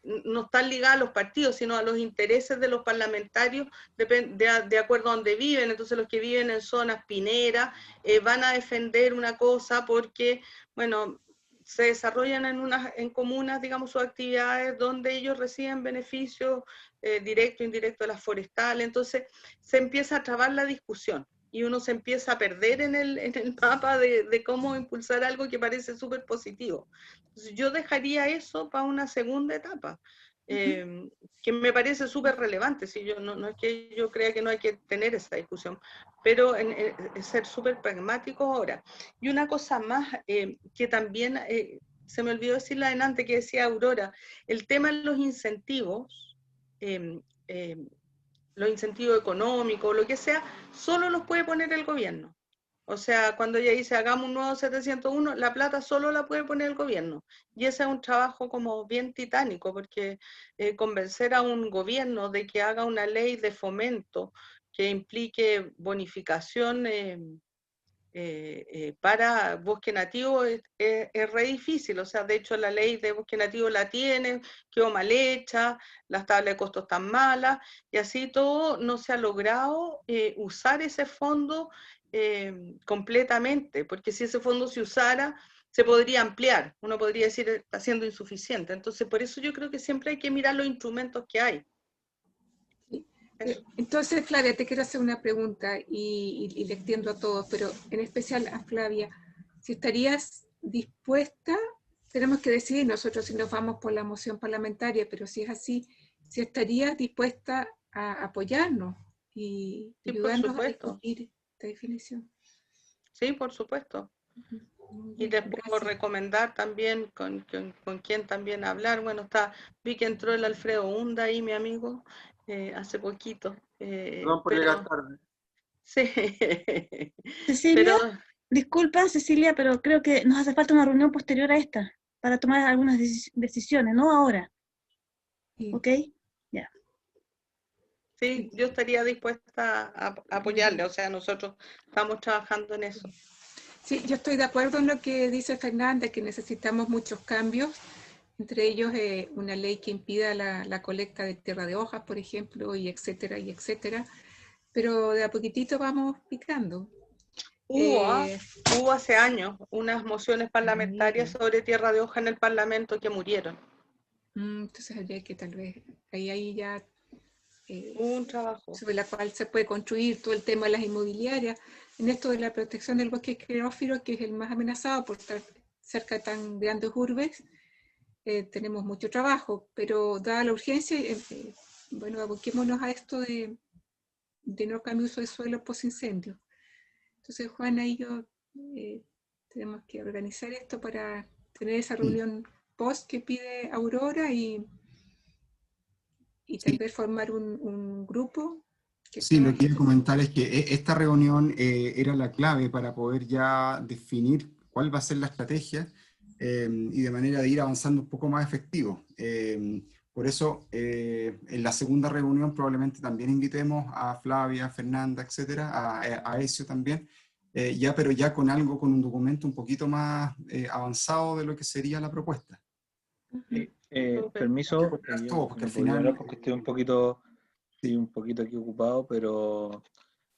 [SPEAKER 8] no están ligadas a los partidos, sino a los intereses de los parlamentarios de acuerdo a donde viven. Entonces los que viven en zonas pineras van a defender una cosa porque, bueno, se desarrollan en comunas, digamos, sus actividades donde ellos reciben beneficios directo e indirecto de las forestales. Entonces se empieza a trabar la discusión y uno se empieza a perder en el mapa de cómo impulsar algo que parece súper positivo. Entonces yo dejaría eso para una segunda etapa, que me parece súper relevante. Si yo, no es que yo crea que no hay que tener esa discusión, pero ser súper pragmático ahora. Y una cosa más que también se me olvidó decirla adelante, que decía Aurora, el tema de los incentivos, los incentivos económicos, lo que sea, solo los puede poner el gobierno. O sea, cuando ella dice hagamos un nuevo 701, la plata solo la puede poner el gobierno. Y ese es un trabajo como bien titánico, porque convencer a un gobierno de que haga una ley de fomento que implique bonificación para bosque nativo es re difícil. O sea, de hecho la ley de bosque nativo la tienen, quedó mal hecha, las tablas de costos están malas, y así todo no se ha logrado usar ese fondo completamente, porque si ese fondo se usara, se podría ampliar. Uno podría decir está siendo insuficiente. Entonces, por eso yo creo que siempre hay que mirar los instrumentos que hay.
[SPEAKER 2] Entonces, Flavia, te quiero hacer una pregunta y le extiendo a todos, pero en especial a Flavia. Si estarías dispuesta, tenemos que decidir nosotros si nos vamos por la moción parlamentaria, pero si es así, si estarías dispuesta a apoyarnos y
[SPEAKER 8] sí,
[SPEAKER 2] ayudarnos a discutir esta definición.
[SPEAKER 8] Sí, por supuesto. Y te puedo recomendar también con quién también hablar. Bueno, vi que entró el Alfredo Hunda ahí, mi amigo, hace poquito.
[SPEAKER 11] Perdón por llegar tarde.
[SPEAKER 8] Sí.
[SPEAKER 5] Cecilia, disculpa Cecilia, pero creo que nos hace falta una reunión posterior a esta para tomar algunas decisiones, no ahora. Sí. ¿Ok? Ya.
[SPEAKER 8] Sí, yo estaría dispuesta a apoyarle, o sea, nosotros estamos trabajando en eso.
[SPEAKER 2] Sí, yo estoy de acuerdo en lo que dice Fernanda, que necesitamos muchos cambios, entre ellos una ley que impida la colecta de tierra de hojas, por ejemplo, y etcétera, pero de a poquitito vamos picando.
[SPEAKER 8] Hubo hace años unas mociones parlamentarias sobre tierra de hoja en el Parlamento que murieron.
[SPEAKER 2] Entonces habría que tal vez, ahí ya...
[SPEAKER 8] un trabajo
[SPEAKER 2] sobre la cual se puede construir todo el tema de las inmobiliarias, en esto de la protección del bosque esclerófilo, que es el más amenazado por estar cerca de tan grandes urbes. Tenemos mucho trabajo, pero dada la urgencia, bueno, aboquémonos a esto de no cambio uso de suelo post incendio. Entonces, Juana y yo tenemos que organizar esto para tener esa reunión post que pide Aurora y tal vez formar un grupo.
[SPEAKER 1] Sí, lo que quiero comentar es que esta reunión era la clave para poder ya definir cuál va a ser la estrategia y de manera de ir avanzando un poco más efectivo. Por eso, en la segunda reunión probablemente también invitemos a Flavia, Fernanda, etcétera, a Ezio también, pero ya con algo, con un documento un poquito más avanzado de lo que sería la propuesta.
[SPEAKER 11] Permiso,
[SPEAKER 1] porque al final...
[SPEAKER 11] porque estoy un poquito aquí ocupado, pero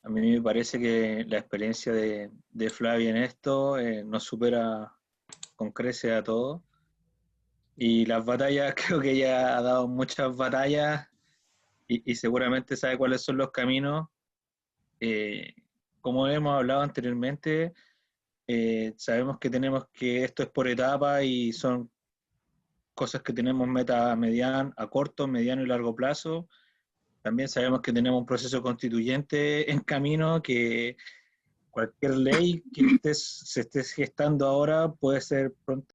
[SPEAKER 11] a mí me parece que la experiencia de Flavia en esto nos supera con creces a todos. Y las batallas, creo que ella ha dado muchas batallas y seguramente sabe cuáles son los caminos. Como hemos hablado anteriormente, sabemos que esto es por etapa y son cosas que tenemos meta a corto, mediano y largo plazo. También sabemos que tenemos un proceso constituyente en camino, que cualquier ley que se esté gestando ahora puede ser pronto